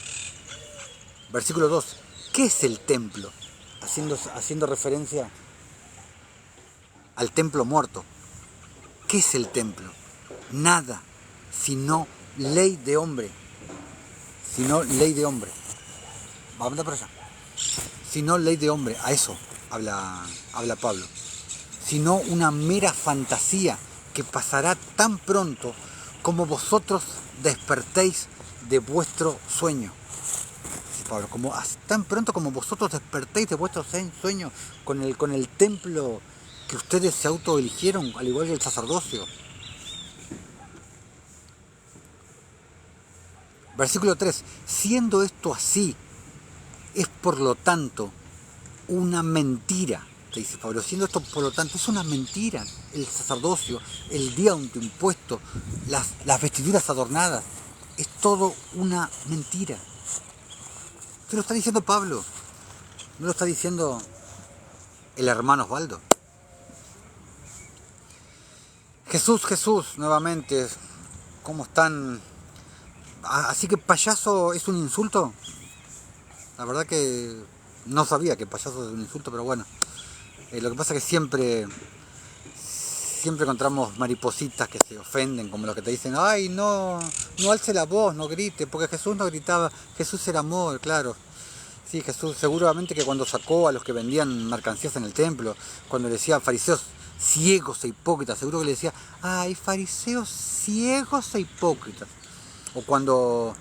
Versículo 2. ¿Qué es el templo? Haciendo referencia al templo muerto. ¿Qué es el templo? Nada, sino ley de hombre. Sino ley de hombre. Vamos a por allá. Sino ley de hombre. A eso habla Pablo. Sino una mera fantasía que pasará tan pronto como vosotros despertéis de vuestro sueño. Pablo, tan pronto como vosotros despertéis de vuestro sueño con el templo que ustedes se autoeligieron, al igual que el sacerdocio. Versículo 3. Siendo esto así, es por lo tanto una mentira, te dice Pablo. Siendo esto por lo tanto, es una mentira el sacerdocio, el día autoimpuesto, las vestiduras adornadas. Es todo una mentira. ¿Qué lo está diciendo Pablo? ¿No lo está diciendo el hermano Osvaldo? Jesús, nuevamente, ¿cómo están? Así que payaso es un insulto. La verdad que no sabía que payaso es un insulto, pero bueno. Lo que pasa es que siempre encontramos maripositas que se ofenden, como los que te dicen, ay, no alce la voz, no grite, porque Jesús no gritaba, Jesús era amor, claro. Sí, Jesús seguramente que cuando sacó a los que vendían mercancías en el templo, cuando le decía fariseos ciegos e hipócritas, seguro que le decía, ay, fariseos ciegos e hipócritas. O cuando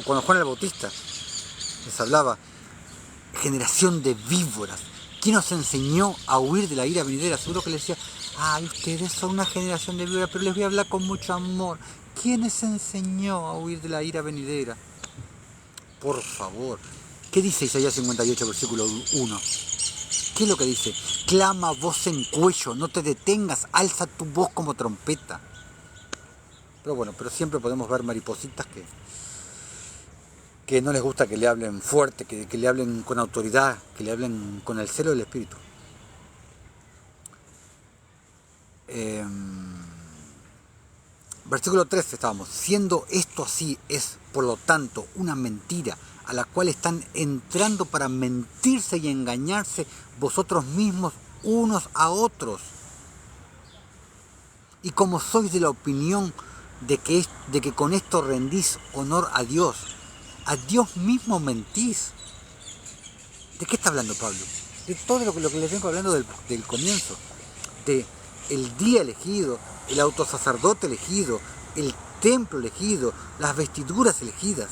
Juan el Bautista les hablaba, generación de víboras, ¿quién os enseñó a huir de la ira venidera? Seguro que les decía, ay, ustedes son una generación de víboras, pero les voy a hablar con mucho amor. ¿Quién les enseñó a huir de la ira venidera? Por favor. ¿Qué dice Isaías 58, versículo 1? ¿Qué es lo que dice? Clama voz en cuello, no te detengas, alza tu voz como trompeta. Pero bueno, siempre podemos ver maripositas que no les gusta que le hablen fuerte, que le hablen con autoridad, que le hablen con el celo del Espíritu. Versículo 13 estábamos. Siendo esto así, es por lo tanto una mentira a la cual están entrando para mentirse y engañarse vosotros mismos unos a otros. Y como sois de la opinión de que con esto rendís honor a Dios mismo mentís. ¿De qué está hablando Pablo? De todo lo que les vengo hablando del comienzo. De el día elegido, el autosacerdote elegido, el templo elegido, las vestiduras elegidas.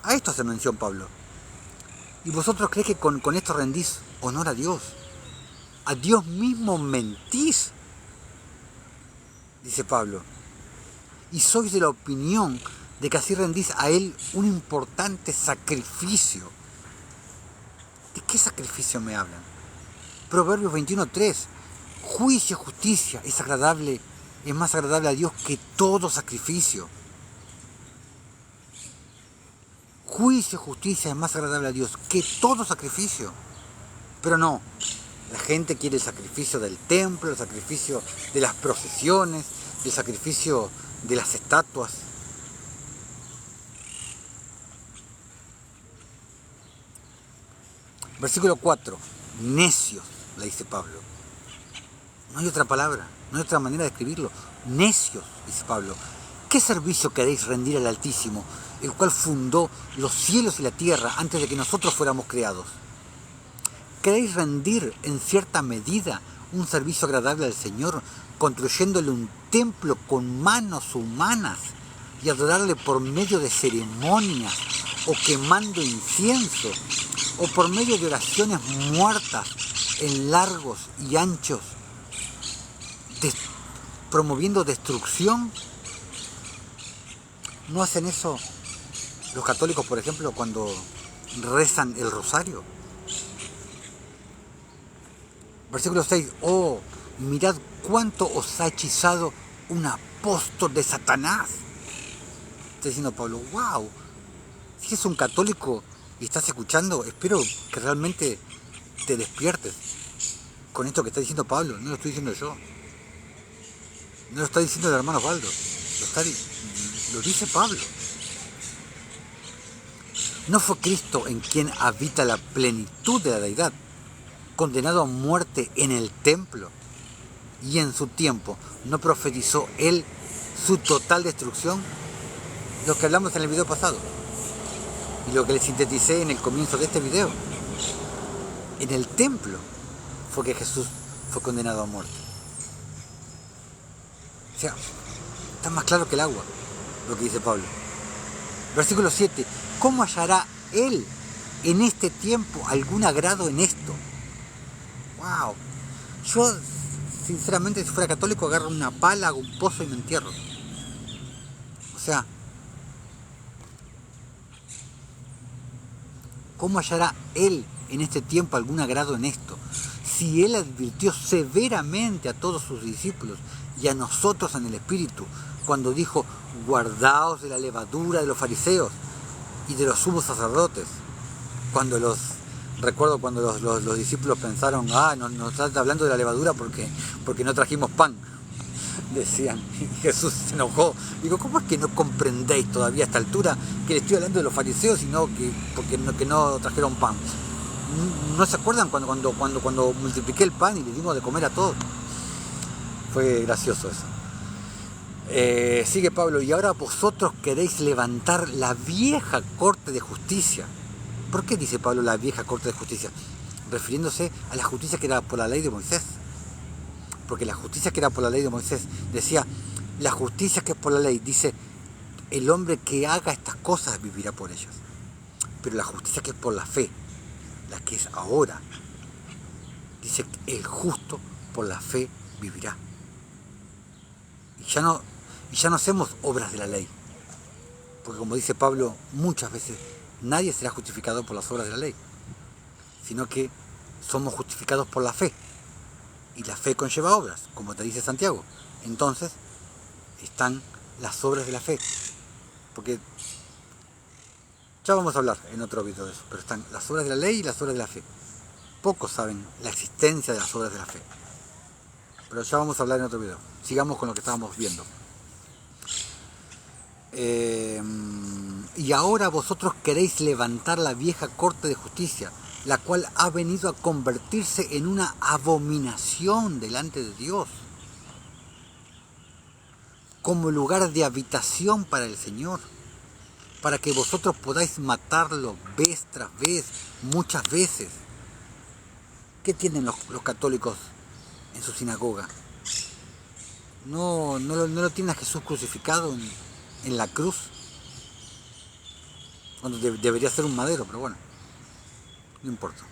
A esto hace mención Pablo. ¿Y vosotros creéis que con esto rendís honor a Dios? A Dios mismo mentís, dice Pablo. Y sois de la opinión de que así rendís a Él un importante sacrificio. ¿De qué sacrificio me hablan? Proverbios 21:3. Juicio y justicia es más agradable a Dios que todo sacrificio. Juicio y justicia es más agradable a Dios que todo sacrificio. Pero no, la gente quiere el sacrificio del templo, el sacrificio de las procesiones, el sacrificio de las estatuas. Versículo 4. Necios, le dice Pablo. No hay otra palabra, no hay otra manera de escribirlo. Necios, dice Pablo. ¿Qué servicio queréis rendir al Altísimo, el cual fundó los cielos y la tierra antes de que nosotros fuéramos creados? ¿Queréis rendir en cierta medida un servicio agradable al Señor, construyéndole un templo con manos humanas y adorarle por medio de ceremonias o quemando incienso o por medio de oraciones muertas en largos y anchos, promoviendo destrucción? ¿No hacen eso los católicos, por ejemplo, cuando rezan el rosario? Versículo 6. Oh, mirad cuánto os ha hechizado un apóstol de Satanás. Está diciendo Pablo, wow, si es un católico y estás escuchando, espero que realmente te despiertes con esto que está diciendo Pablo. No lo estoy diciendo yo, no lo está diciendo el hermano Osvaldo, lo dice Pablo. ¿No fue Cristo en quien habita la plenitud de la deidad, condenado a muerte en el templo, y en su tiempo no profetizó él su total destrucción? Lo que hablamos en el video pasado y lo que les sinteticé en el comienzo de este video. En el templo fue que Jesús fue condenado a muerte. O sea, está más claro que el agua lo que dice Pablo. Versículo 7. ¿Cómo hallará él en este tiempo algún agrado en esto? Wow. Yo, sinceramente, si fuera católico, agarro una pala, hago un pozo y me entierro. O sea, ¿cómo hallará él en este tiempo algún agrado en esto? Si él advirtió severamente a todos sus discípulos y a nosotros en el Espíritu, cuando dijo, guardaos de la levadura de los fariseos y de los sumos sacerdotes. Recuerdo cuando los discípulos pensaron, nos está hablando de la levadura porque no trajimos pan. Decían, y Jesús se enojó. Digo, ¿cómo es que no comprendéis todavía a esta altura que le estoy hablando de los fariseos, sino que no trajeron pan? ¿No se acuerdan cuando multipliqué el pan y le dimos de comer a todos? Fue gracioso eso. Sigue Pablo, y ahora vosotros queréis levantar la vieja corte de justicia. ¿Por qué dice Pablo la vieja corte de justicia? Refiriéndose a la justicia que era por la ley de Moisés. Porque la justicia que era por la ley de Moisés decía, la justicia que es por la ley, dice, el hombre que haga estas cosas vivirá por ellas. Pero la justicia que es por la fe, la que es ahora, dice, el justo por la fe vivirá. Y ya no hacemos obras de la ley. Porque como dice Pablo muchas veces, nadie será justificado por las obras de la ley, sino que somos justificados por la fe. Y la fe conlleva obras, como te dice Santiago. Entonces, están las obras de la fe. Porque ya vamos a hablar en otro video de eso, pero están las obras de la ley y las obras de la fe. Pocos saben la existencia de las obras de la fe. Pero ya vamos a hablar en otro video. Sigamos con lo que estábamos viendo. Y ahora vosotros queréis levantar la vieja corte de justicia, la cual ha venido a convertirse en una abominación delante de Dios, como lugar de habitación para el Señor, para que vosotros podáis matarlo vez tras vez, muchas veces. ¿Qué tienen los católicos en su sinagoga? ¿No lo tiene a Jesús crucificado en la cruz? Cuando debería ser un madero, pero bueno, no importa.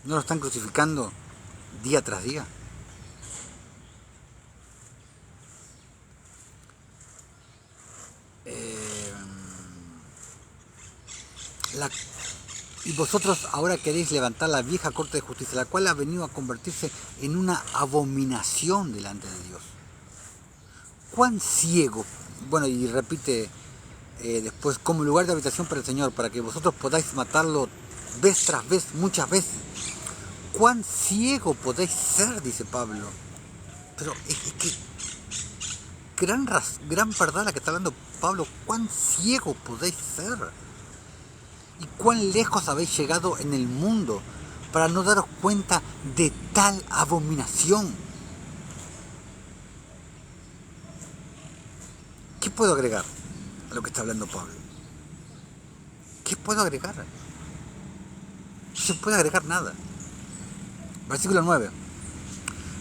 ¿No lo están crucificando día tras día? Y vosotros ahora queréis levantar la vieja corte de justicia, la cual ha venido a convertirse en una abominación delante de Dios. ¿Cuán ciego? Bueno, y repite después, como lugar de habitación para el Señor, para que vosotros podáis matarlo vez tras vez, muchas veces. ¿Cuán ciego podéis ser? Dice Pablo. Pero es que gran verdad la que está hablando Pablo. ¿Cuán ciego podéis ser? ¿Y cuán lejos habéis llegado en el mundo para no daros cuenta de tal abominación? puedo agregar a lo que está hablando Pablo? ¿Qué puedo agregar? No se puede agregar nada. Versículo 9.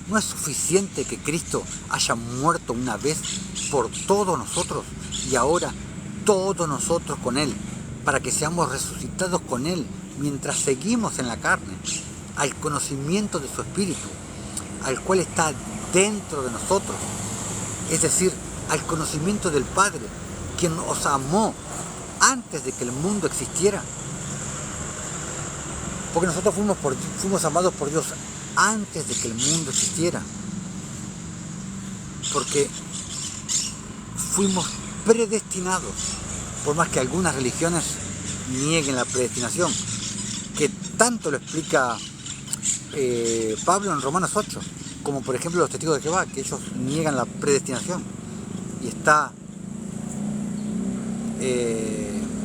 ¿No es suficiente que Cristo haya muerto una vez por todos nosotros y ahora todos nosotros con Él, para que seamos resucitados con Él mientras seguimos en la carne, al conocimiento de su Espíritu, al cual está dentro de nosotros? Es decir, al conocimiento del Padre, quien os amó antes de que el mundo existiera. Porque nosotros fuimos amados por Dios antes de que el mundo existiera. Porque fuimos predestinados, por más que algunas religiones nieguen la predestinación, que tanto lo explica Pablo en Romanos 8, como por ejemplo los testigos de Jehová, que ellos niegan la predestinación. Y está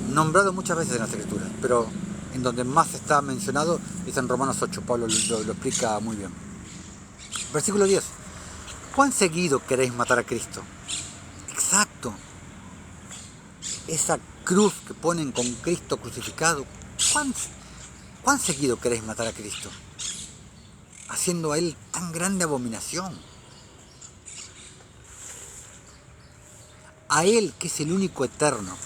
nombrado muchas veces en las Escrituras, pero en donde más está mencionado es en Romanos 8, Pablo lo explica muy bien. Versículo 10. ¿Cuán seguido queréis matar a Cristo? Exacto. Esa cruz que ponen con Cristo crucificado, ¿cuán seguido queréis matar a Cristo? Haciendo a Él tan grande abominación. A Él, que es el único eterno,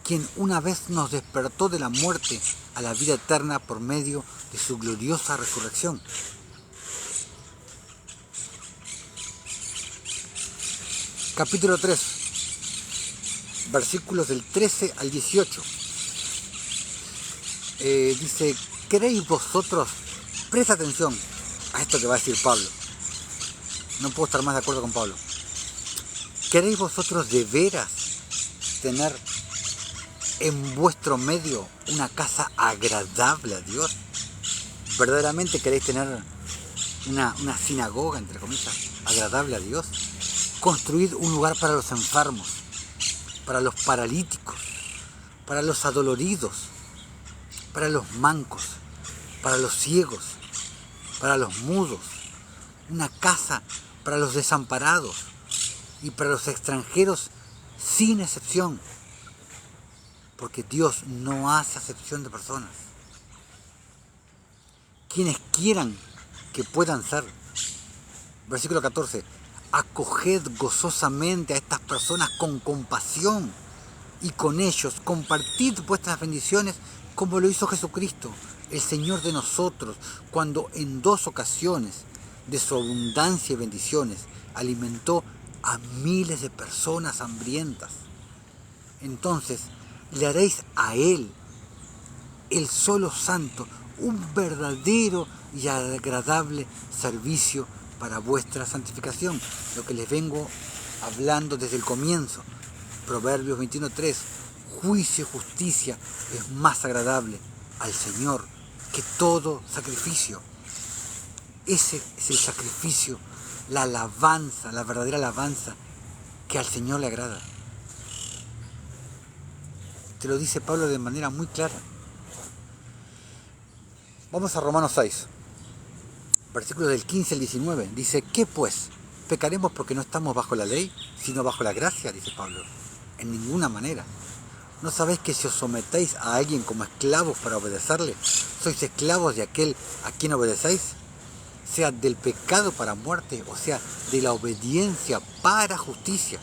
quien una vez nos despertó de la muerte a la vida eterna por medio de su gloriosa resurrección. Capítulo 3, versículos del 13 al 18. Dice, ¿queréis vosotros? Presta atención a esto que va a decir Pablo. No puedo estar más de acuerdo con Pablo. ¿Queréis vosotros de veras tener en vuestro medio una casa agradable a Dios? ¿Verdaderamente queréis tener una sinagoga, entre comillas, agradable a Dios? Construid un lugar para los enfermos, para los paralíticos, para los adoloridos, para los mancos, para los ciegos, para los mudos, una casa para los desamparados y para los extranjeros sin excepción, porque Dios no hace acepción de personas. Quienes quieran que puedan ser. Versículo 14. Acoged gozosamente a estas personas con compasión y con ellos compartid vuestras bendiciones como lo hizo Jesucristo, el Señor de nosotros, cuando en 2 ocasiones de su abundancia y bendiciones alimentó a miles de personas hambrientas. Entonces le haréis a Él, el solo santo, un verdadero y agradable servicio para vuestra santificación, lo que les vengo hablando desde el comienzo. Proverbios 21:3, juicio y justicia es más agradable al Señor que todo sacrificio. Ese es el sacrificio, la alabanza, la verdadera alabanza que al Señor le agrada. Te lo dice Pablo de manera muy clara. Vamos a Romanos 6, versículos del 15 al 19. Dice, ¿qué pues? ¿Pecaremos porque no estamos bajo la ley, sino bajo la gracia? Dice Pablo. En ninguna manera. ¿No sabéis que si os sometéis a alguien como esclavos para obedecerle, sois esclavos de aquel a quien obedecéis? Sea del pecado para muerte, o sea, de la obediencia para justicia.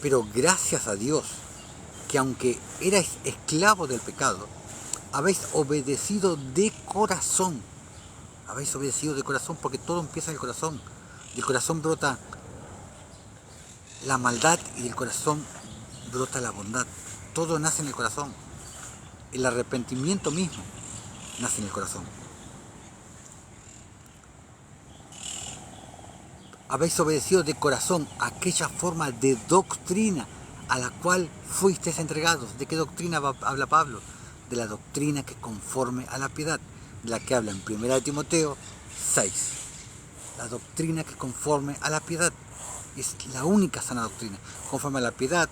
Pero gracias a Dios, que aunque erais esclavos del pecado, habéis obedecido de corazón. Habéis obedecido de corazón porque todo empieza en el corazón. Del corazón brota la maldad y del corazón brota la bondad. Todo nace en el corazón. El arrepentimiento mismo nace en el corazón. Habéis obedecido de corazón aquella forma de doctrina a la cual fuisteis entregados. ¿De qué doctrina habla Pablo? De la doctrina que conforme a la piedad, de la que habla en 1 Timoteo 6. La doctrina que conforme a la piedad es la única sana doctrina. Conforme a la piedad,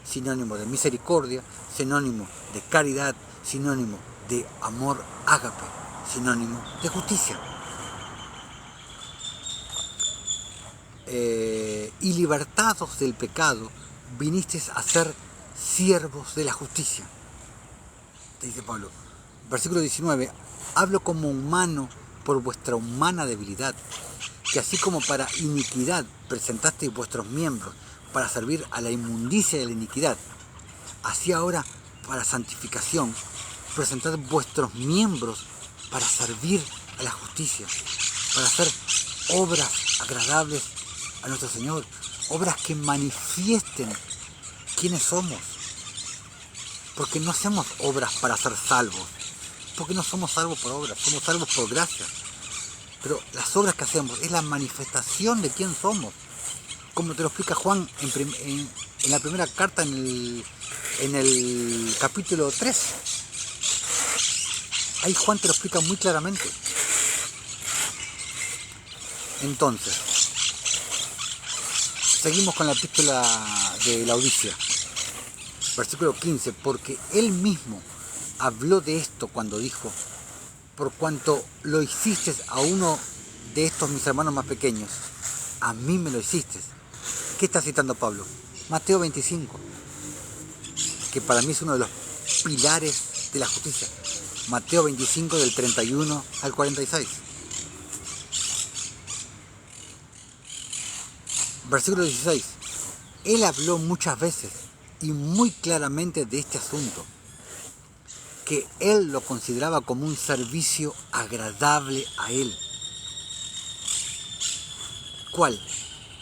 sinónimo de misericordia, sinónimo de caridad, sinónimo de amor ágape, sinónimo de justicia. y libertados del pecado, vinisteis a ser siervos de la justicia. Te dice Pablo. Versículo 19, hablo como humano por vuestra humana debilidad, que así como para iniquidad presentasteis vuestros miembros para servir a la inmundicia de la iniquidad, así ahora para santificación presentad vuestros miembros para servir a la justicia, para hacer obras agradables a nuestro Señor, obras que manifiesten quiénes somos, porque no hacemos obras para ser salvos, porque no somos salvos por obras, somos salvos por gracia. Pero las obras que hacemos es la manifestación de quién somos, como te lo explica Juan en la primera carta, en el capítulo 3. Ahí Juan te lo explica muy claramente. Entonces, seguimos con la epístola de Laodicea. Versículo 15, porque él mismo habló de esto cuando dijo, por cuanto lo hiciste a uno de estos mis hermanos más pequeños, a mí me lo hiciste. ¿Qué está citando Pablo? Mateo 25, que para mí es uno de los pilares de la justicia. Mateo 25 del 31 al 46. Versículo 16. Él habló muchas veces y muy claramente de este asunto, que él lo consideraba como un servicio agradable a él. ¿Cuál?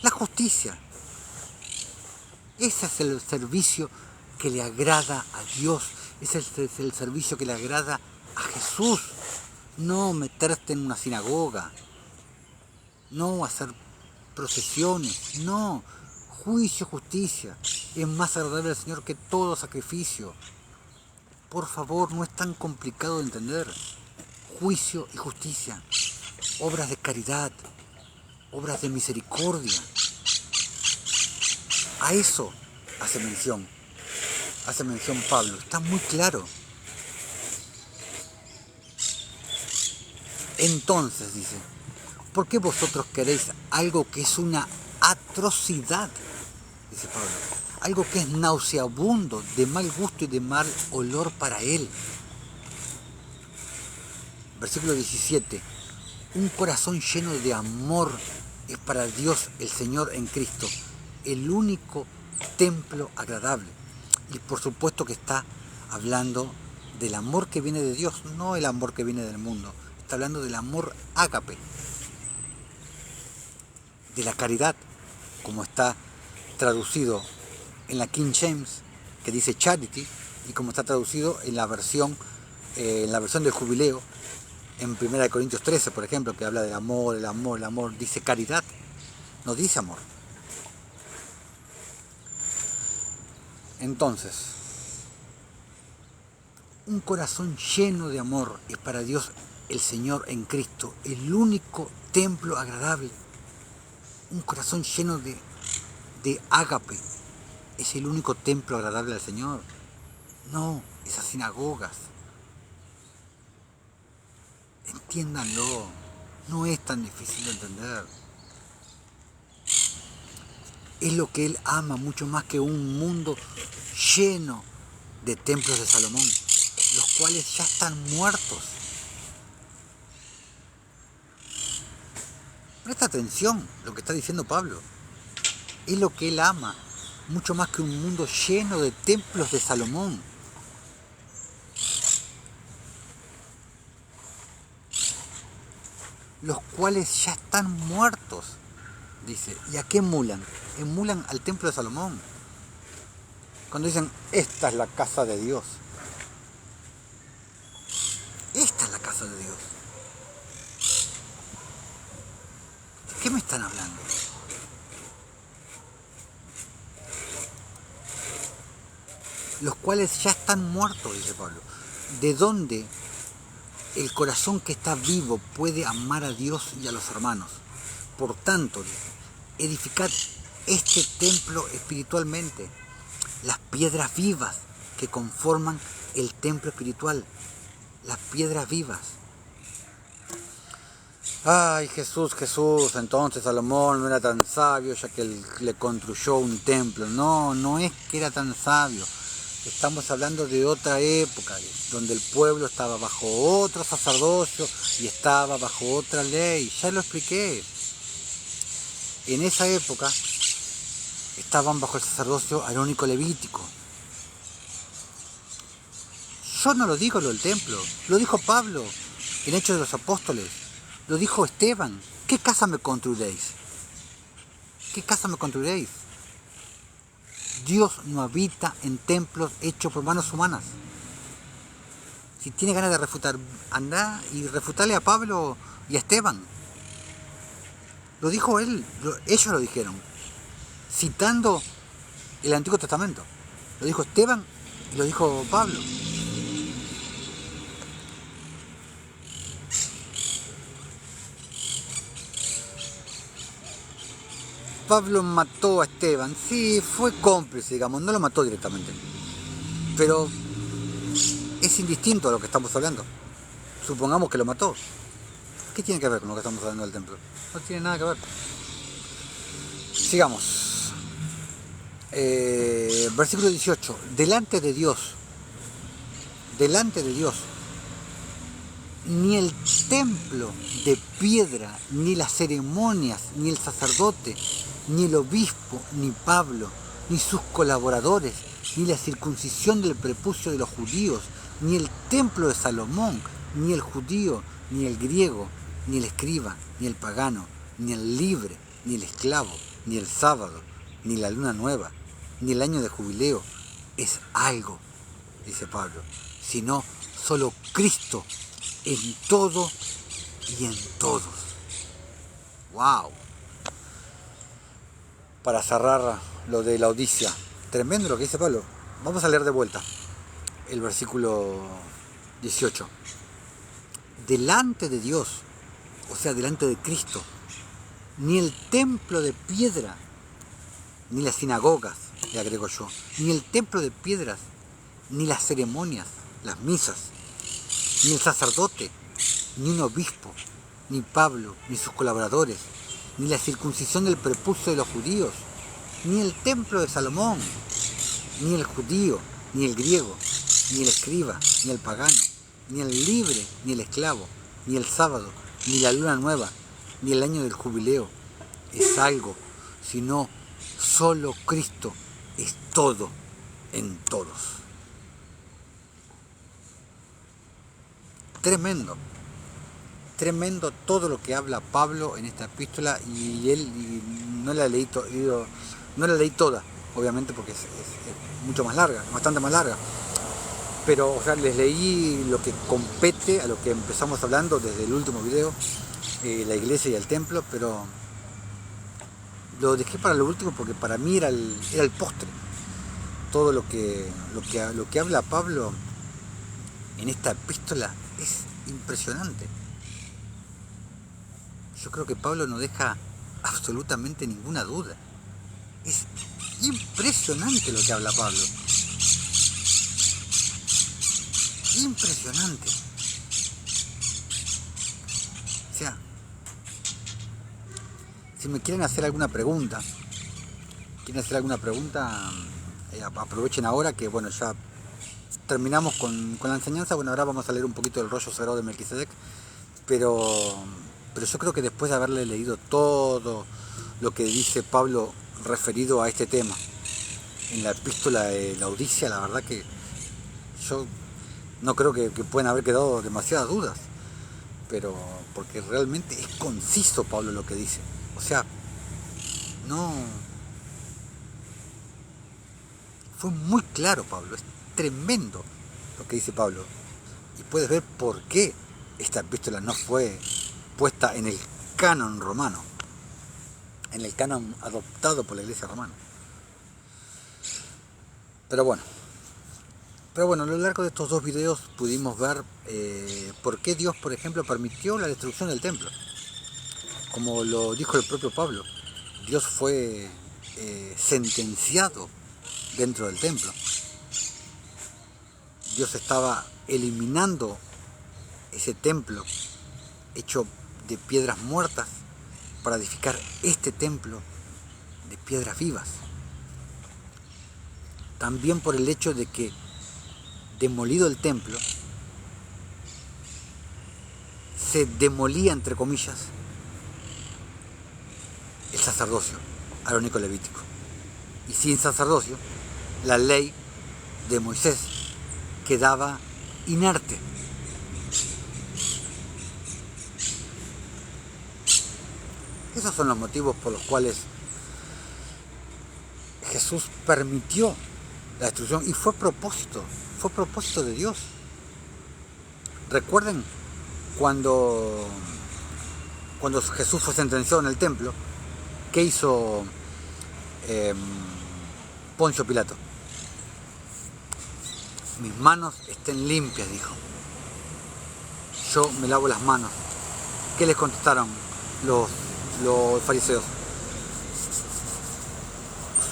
La justicia. Ese es el servicio que le agrada a Dios. Ese es el servicio que le agrada a Jesús. No meterte en una sinagoga. No hacer procesiones. No. Juicio, justicia. Es más agradable al Señor que todo sacrificio. Por favor, no es tan complicado de entender. Juicio y justicia. Obras de caridad. Obras de misericordia. A eso hace mención Pablo, está muy claro. Entonces dice, ¿por qué vosotros queréis algo que es una atrocidad? Dice Pablo, algo que es nauseabundo, de mal gusto y de mal olor para él. Versículo 17, un corazón lleno de amor es para Dios el Señor en Cristo, el único templo agradable. Y por supuesto que está hablando del amor que viene de Dios, no el amor que viene del mundo. Está hablando del amor ágape, de la caridad, como está traducido en la King James, que dice charity, y como está traducido en la versión del Jubileo, en 1 Corintios 13, por ejemplo, que habla del amor, el amor, dice caridad, no dice amor. Entonces, un corazón lleno de amor es para Dios el Señor en Cristo, el único templo agradable. Un corazón lleno de ágape es el único templo agradable al Señor. No, esas sinagogas. Entiéndanlo, no es tan difícil de entender. Es lo que Él ama mucho más que un mundo lleno de templos de Salomón, los cuales ya están muertos. Presta atención lo que está diciendo Pablo. Es lo que Él ama, mucho más que un mundo lleno de templos de Salomón. Los cuales ya están muertos, dice. ¿Y a qué emulan? Emulan al templo de Salomón. Cuando dicen, esta es la casa de Dios. Esta es la casa de Dios. ¿De qué me están hablando? Los cuales ya están muertos, dice Pablo. ¿De dónde el corazón que está vivo puede amar a Dios y a los hermanos? Por tanto, edificad este templo espiritualmente. Las piedras vivas que conforman el templo espiritual. Las piedras vivas. Ay, Jesús, entonces Salomón no era tan sabio ya que él le construyó un templo. No, no es que era tan sabio. Estamos hablando de otra época, donde el pueblo estaba bajo otro sacerdocio y estaba bajo otra ley. Ya lo expliqué. En esa época estaban bajo el sacerdocio arónico levítico. Yo no lo digo lo del templo, lo dijo Pablo en Hechos de los Apóstoles, lo dijo Esteban. ¿Qué casa me construiréis? ¿Qué casa me construiréis? Dios no habita en templos hechos por manos humanas. Si tiene ganas de refutar, anda y refutarle a Pablo y a Esteban. Lo dijo él, ellos lo dijeron, citando el Antiguo Testamento. Lo dijo Esteban y lo dijo Pablo. Pablo mató a Esteban, sí, fue cómplice, digamos, no lo mató directamente. Pero es indistinto a lo que estamos hablando. Supongamos que lo mató. ¿Qué tiene que ver con lo que estamos hablando del templo? No tiene nada que ver. Sigamos. Versículo 18. Delante de Dios, ni el templo de piedra, ni las ceremonias, ni el sacerdote, ni el obispo, ni Pablo, ni sus colaboradores, ni la circuncisión del prepucio de los judíos, ni el templo de Salomón, ni el judío, ni el griego, ni el escriba, ni el pagano, ni el libre, ni el esclavo, ni el sábado, ni la luna nueva, ni el año de jubileo, es algo, dice Pablo, sino solo Cristo en todo y en todos. ¡Wow! Para cerrar lo de la Odisea, tremendo lo que dice Pablo. Vamos a leer de vuelta el versículo 18. Delante de Dios, o sea, delante de Cristo, ni el templo de piedra, ni las sinagogas, le agrego yo, ni el templo de piedras, ni las ceremonias, las misas, ni el sacerdote, ni un obispo, ni Pablo, ni sus colaboradores, ni la circuncisión del prepucio de los judíos, ni el templo de Salomón, ni el judío, ni el griego, ni el escriba, ni el pagano, ni el libre, ni el esclavo, ni el sábado, ni la luna nueva, ni el año del jubileo es algo, sino solo Cristo es todo en todos. Tremendo. Tremendo todo lo que habla Pablo en esta epístola y no la leí toda, obviamente porque es mucho más larga, bastante más larga. Pero o sea, les leí lo que compete a lo que empezamos hablando desde el último video, la iglesia y el templo, pero lo dejé para lo último porque para mí era el postre. Todo lo que habla Pablo en esta epístola es impresionante. Yo creo que Pablo no deja absolutamente ninguna duda. Es impresionante lo que habla Pablo. Impresionante. O sea, si me quieren hacer alguna pregunta, aprovechen ahora que bueno, ya terminamos con la enseñanza. Bueno, ahora vamos a leer un poquito del rollo sagrado de Melquisedec, pero yo creo que después de haberle leído todo lo que dice Pablo referido a este tema en la epístola de la Odisea, la verdad que yo no creo que puedan haber quedado demasiadas dudas, pero porque realmente es conciso Pablo lo que dice. O sea, no... Fue muy claro Pablo, es tremendo lo que dice Pablo. Y puedes ver por qué esta epístola no fue puesta en el canon romano, en el canon adoptado por la iglesia romana. Pero bueno, a lo largo de estos dos videos pudimos ver por qué Dios, por ejemplo, permitió la destrucción del templo. Como lo dijo el propio Pablo, Dios fue sentenciado dentro del templo. Dios estaba eliminando ese templo hecho de piedras muertas para edificar este templo de piedras vivas. También por el hecho de que, demolido el templo, se demolía, entre comillas, el sacerdocio arónico levítico. Y sin sacerdocio, la ley de Moisés quedaba inerte. Esos son los motivos por los cuales Jesús permitió la destrucción, y fue propósito de Dios. Recuerden cuando Jesús fue sentenciado en el templo, ¿qué hizo Poncio Pilato? Mis manos estén limpias, dijo. Yo me lavo las manos. ¿Qué les contestaron los fariseos?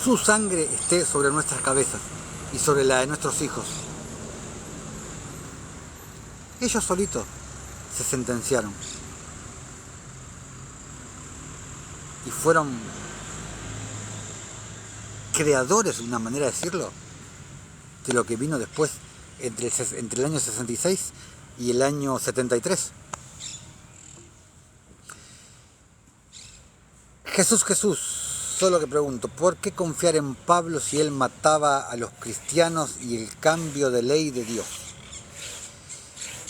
Su sangre esté sobre nuestras cabezas y sobre la de nuestros hijos. Ellos solitos se sentenciaron y fueron creadores, de una manera de decirlo, de lo que vino después entre el año 66 y el año 73. Jesús, solo que pregunto, ¿por qué confiar en Pablo si él mataba a los cristianos y el cambio de ley de Dios?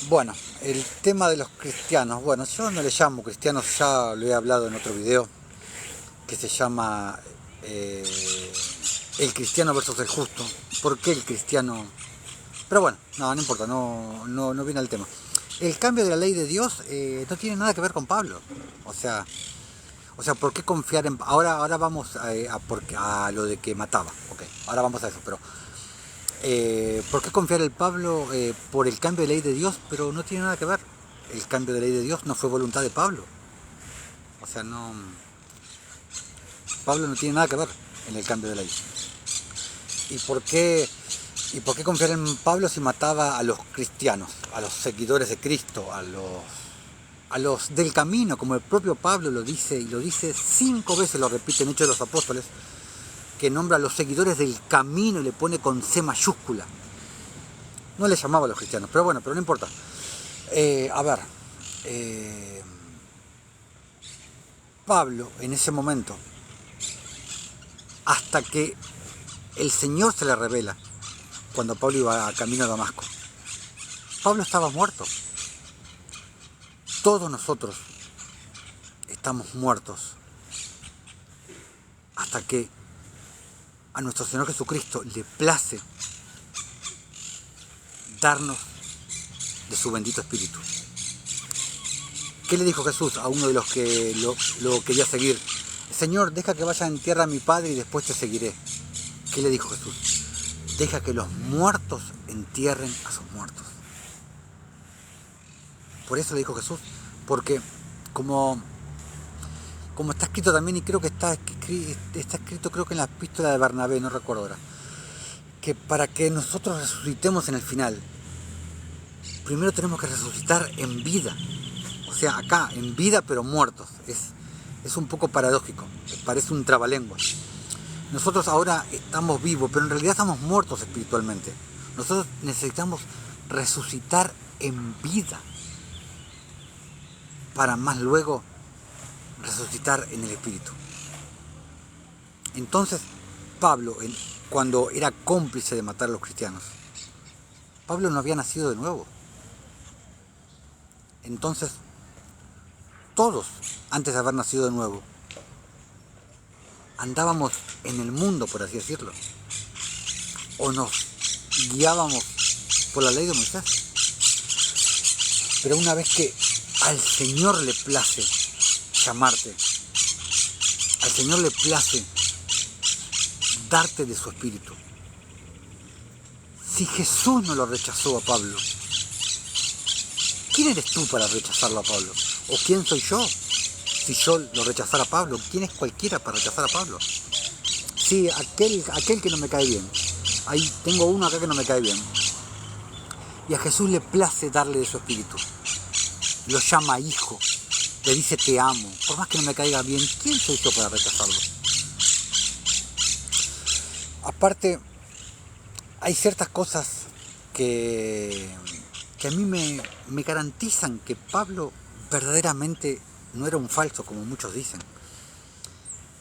Bueno, el tema de los cristianos, bueno, yo no le llamo cristianos, ya lo he hablado en otro video, que se llama el cristiano versus el justo. ¿Por qué el cristiano? Pero bueno, no importa, no viene al tema. El cambio de la ley de Dios no tiene nada que ver con Pablo. O sea, ¿por qué confiar en... Ahora vamos a lo de que mataba. Ok, ahora vamos a eso, pero... ¿por qué confiar en Pablo por el cambio de ley de Dios? Pero no tiene nada que ver. El cambio de ley de Dios no fue voluntad de Pablo. O sea, no... Pablo no tiene nada que ver en el cambio de ley. ¿Y por qué confiar en Pablo si mataba a los cristianos, a los seguidores de Cristo, a los del camino, como el propio Pablo lo dice, y lo dice 5 veces, lo repite en Hechos de los Apóstoles, que nombra a los seguidores del camino y le pone con C mayúscula? No le llamaba a los cristianos, pero bueno, pero no importa. Pablo en ese momento, hasta que el Señor se le revela, cuando Pablo iba camino a Damasco, Pablo estaba muerto. Todos nosotros estamos muertos hasta que a nuestro Señor Jesucristo le place darnos de su bendito Espíritu. ¿Qué le dijo Jesús a uno de los que lo quería seguir? Señor, deja que vaya en tierra a mi Padre y después te seguiré. ¿Qué le dijo Jesús? Deja que los muertos entierren a sus muertos. Por eso le dijo Jesús, porque como está escrito también, y creo que está escrito creo que en la epístola de Bernabé, no recuerdo ahora, que para que nosotros resucitemos en el final, primero tenemos que resucitar en vida. O sea, acá, en vida pero muertos. Es un poco paradójico, parece un trabalenguas. Nosotros ahora estamos vivos, pero en realidad estamos muertos espiritualmente. Nosotros necesitamos resucitar en vida para más luego resucitar en el Espíritu. Entonces, Pablo, cuando era cómplice de matar a los cristianos, Pablo no había nacido de nuevo. Entonces, todos, antes de haber nacido de nuevo, andábamos en el mundo, por así decirlo, o nos guiábamos por la ley de Moisés. Pero una vez que al Señor le place llamarte, al Señor le place darte de su Espíritu, si Jesús no lo rechazó a Pablo, ¿quién eres tú para rechazarlo a Pablo? ¿O quién soy yo? Si yo lo rechazara a Pablo, ¿quién es cualquiera para rechazar a Pablo? Sí, aquel que no me cae bien. Ahí tengo uno acá que no me cae bien. Y a Jesús le place darle de su Espíritu. Lo llama hijo. le dice te amo, por más que no me caiga bien, ¿quién soy yo para rechazarlo? Aparte, hay ciertas cosas que a mí me garantizan que Pablo verdaderamente no era un falso, como muchos dicen.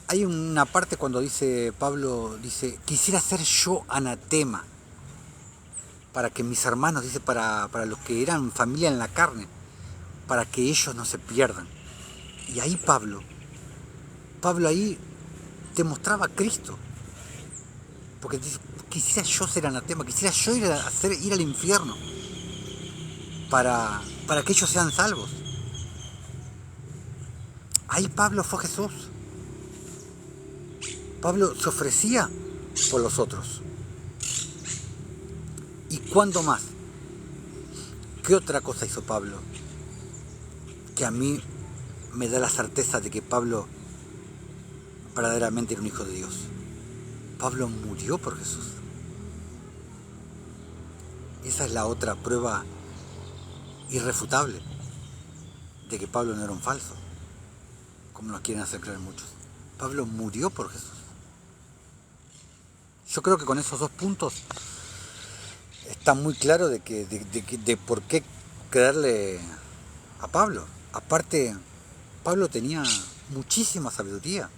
Hay una parte cuando dice Pablo, dice, quisiera ser yo anatema, para que mis hermanos, dice, para los que eran familia en la carne, para que ellos no se pierdan. Y ahí Pablo ahí demostraba a Cristo, porque dice, quisiera yo ser anatema, quisiera yo ir al infierno, para que ellos sean salvos. Ahí Pablo fue Jesús. Pablo se ofrecía por los otros. ¿Y cuándo más? ¿Qué otra cosa hizo Pablo? Que a mí me da la certeza de que Pablo verdaderamente era un hijo de Dios. Pablo murió por Jesús. Esa es la otra prueba irrefutable de que Pablo no era un falso, como nos quieren hacer creer muchos. Pablo murió por Jesús. Yo creo que con esos dos puntos está muy claro de por qué creerle a Pablo. Aparte, Pablo tenía muchísima sabiduría.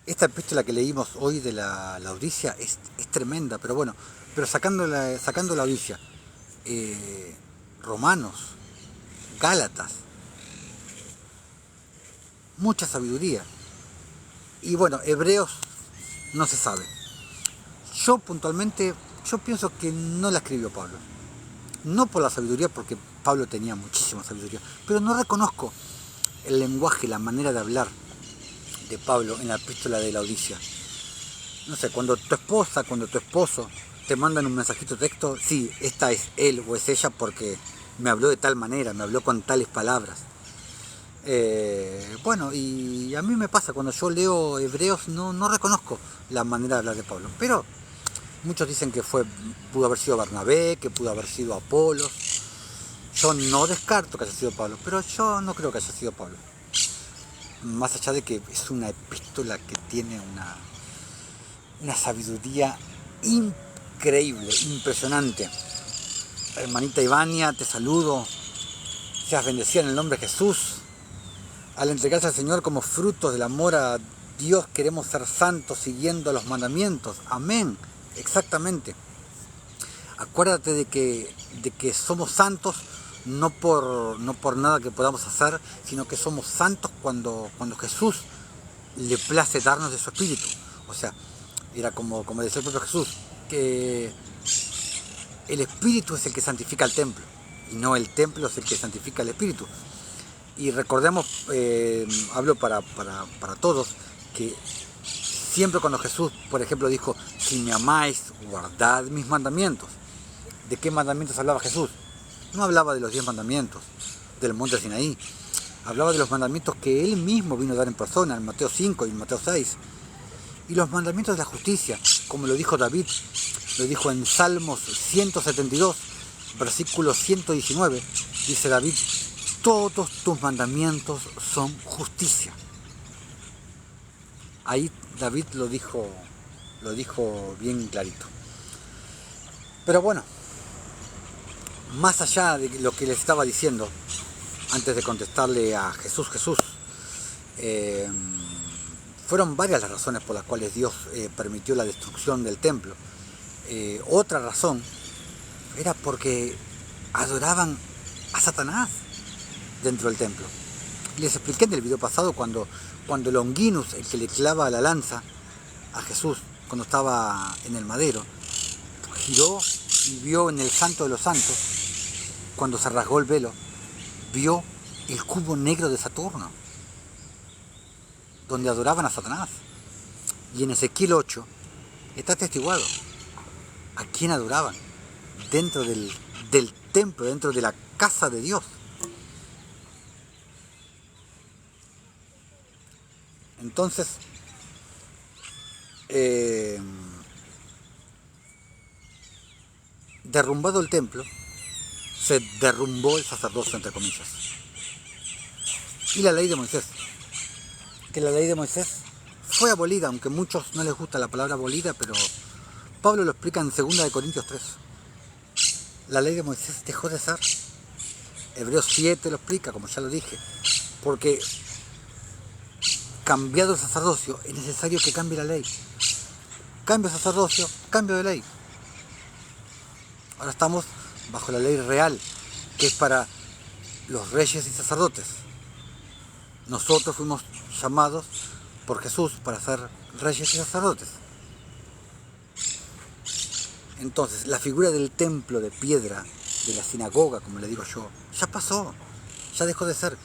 Esta epístola que leímos hoy de la Odisea es tremenda, pero bueno, pero sacando la Odisea, Romanos, Gálatas, mucha sabiduría. Y bueno, Hebreos no se sabe. Yo puntualmente, yo pienso que no la escribió Pablo. No por la sabiduría, porque Pablo tenía muchísima sabiduría, pero no reconozco el lenguaje, la manera de hablar de Pablo en la epístola de la Odisea. No sé, cuando tu esposa, cuando tu esposo te mandan un mensajito de texto, sí, esta es él o es ella porque me habló de tal manera, me habló con tales palabras. Bueno, y a mí me pasa, cuando yo leo Hebreos no reconozco la manera de hablar de Pablo, pero muchos dicen que pudo haber sido Bernabé, que pudo haber sido Apolos. Yo no descarto que haya sido Pablo, pero yo no creo que haya sido Pablo. Más allá de que es una epístola que tiene una sabiduría increíble, impresionante. Hermanita Ivania, te saludo. Seas bendecida en el nombre de Jesús. Al entregarse al Señor como frutos del amor a Dios, queremos ser santos siguiendo los mandamientos. Amén. Exactamente. Acuérdate de que somos santos no por nada que podamos hacer, sino que somos santos cuando Jesús le place darnos de su espíritu. O sea, era como decía el propio Jesús, que el espíritu es el que santifica el templo, y no el templo es el que santifica el espíritu. Y recordemos, hablo para todos, que siempre cuando Jesús, por ejemplo, dijo, si me amáis, guardad mis mandamientos. ¿De qué mandamientos hablaba Jesús? No hablaba de los 10 mandamientos del monte Sinaí. Hablaba de los mandamientos que él mismo vino a dar en persona, en Mateo 5 y en Mateo 6. Y los mandamientos de la justicia, como lo dijo David, lo dijo en Salmos 172, versículo 119, dice David, todos tus mandamientos son justicia. Ahí David lo dijo bien clarito. Pero bueno, más allá de lo que les estaba diciendo, antes de contestarle a Jesús, fueron varias las razones por las cuales Dios permitió la destrucción del templo. Otra razón era porque adoraban a Satanás dentro del templo. Les expliqué en el video pasado cuando Longinus, el que le clava la lanza a Jesús cuando estaba en el madero, giró y vio en el Santo de los Santos, cuando se rasgó el velo, vio el cubo negro de Saturno, donde adoraban a Satanás. Y en Ezequiel 8 está atestiguado a quién adoraban dentro del templo, dentro de la casa de Dios. Entonces, derrumbado el templo, se derrumbó el sacerdocio, entre comillas. y la ley de Moisés. Que la ley de Moisés fue abolida, aunque a muchos no les gusta la palabra abolida, pero Pablo lo explica en 2 Corintios 3. La ley de Moisés dejó de ser. Hebreos 7 lo explica, como ya lo dije, porque cambiado el sacerdocio es necesario que cambie la ley. Cambio de sacerdocio, cambio de ley. Ahora estamos bajo la ley real, que es para los reyes y sacerdotes. Nosotros fuimos llamados por Jesús para ser reyes y sacerdotes. Entonces, la figura del templo de piedra, de la sinagoga, como le digo yo, ya pasó, ya dejó de ser.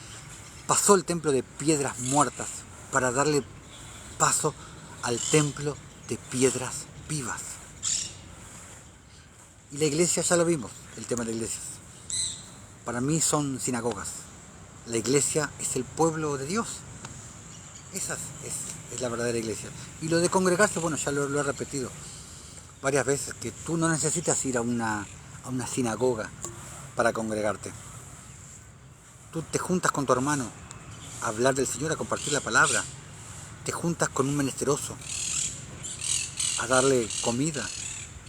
Pasó el templo de piedras muertas para darle paso al templo de piedras vivas. Y la iglesia ya lo vimos, el tema de la iglesia. Para mí son sinagogas. La iglesia es el pueblo de Dios. Esa es la verdadera iglesia. Y lo de congregarse, bueno, ya lo he repetido varias veces, que tú no necesitas ir a una sinagoga para congregarte. Tú te juntas con tu hermano a hablar del Señor, a compartir la palabra. Te juntas con un menesteroso a darle comida.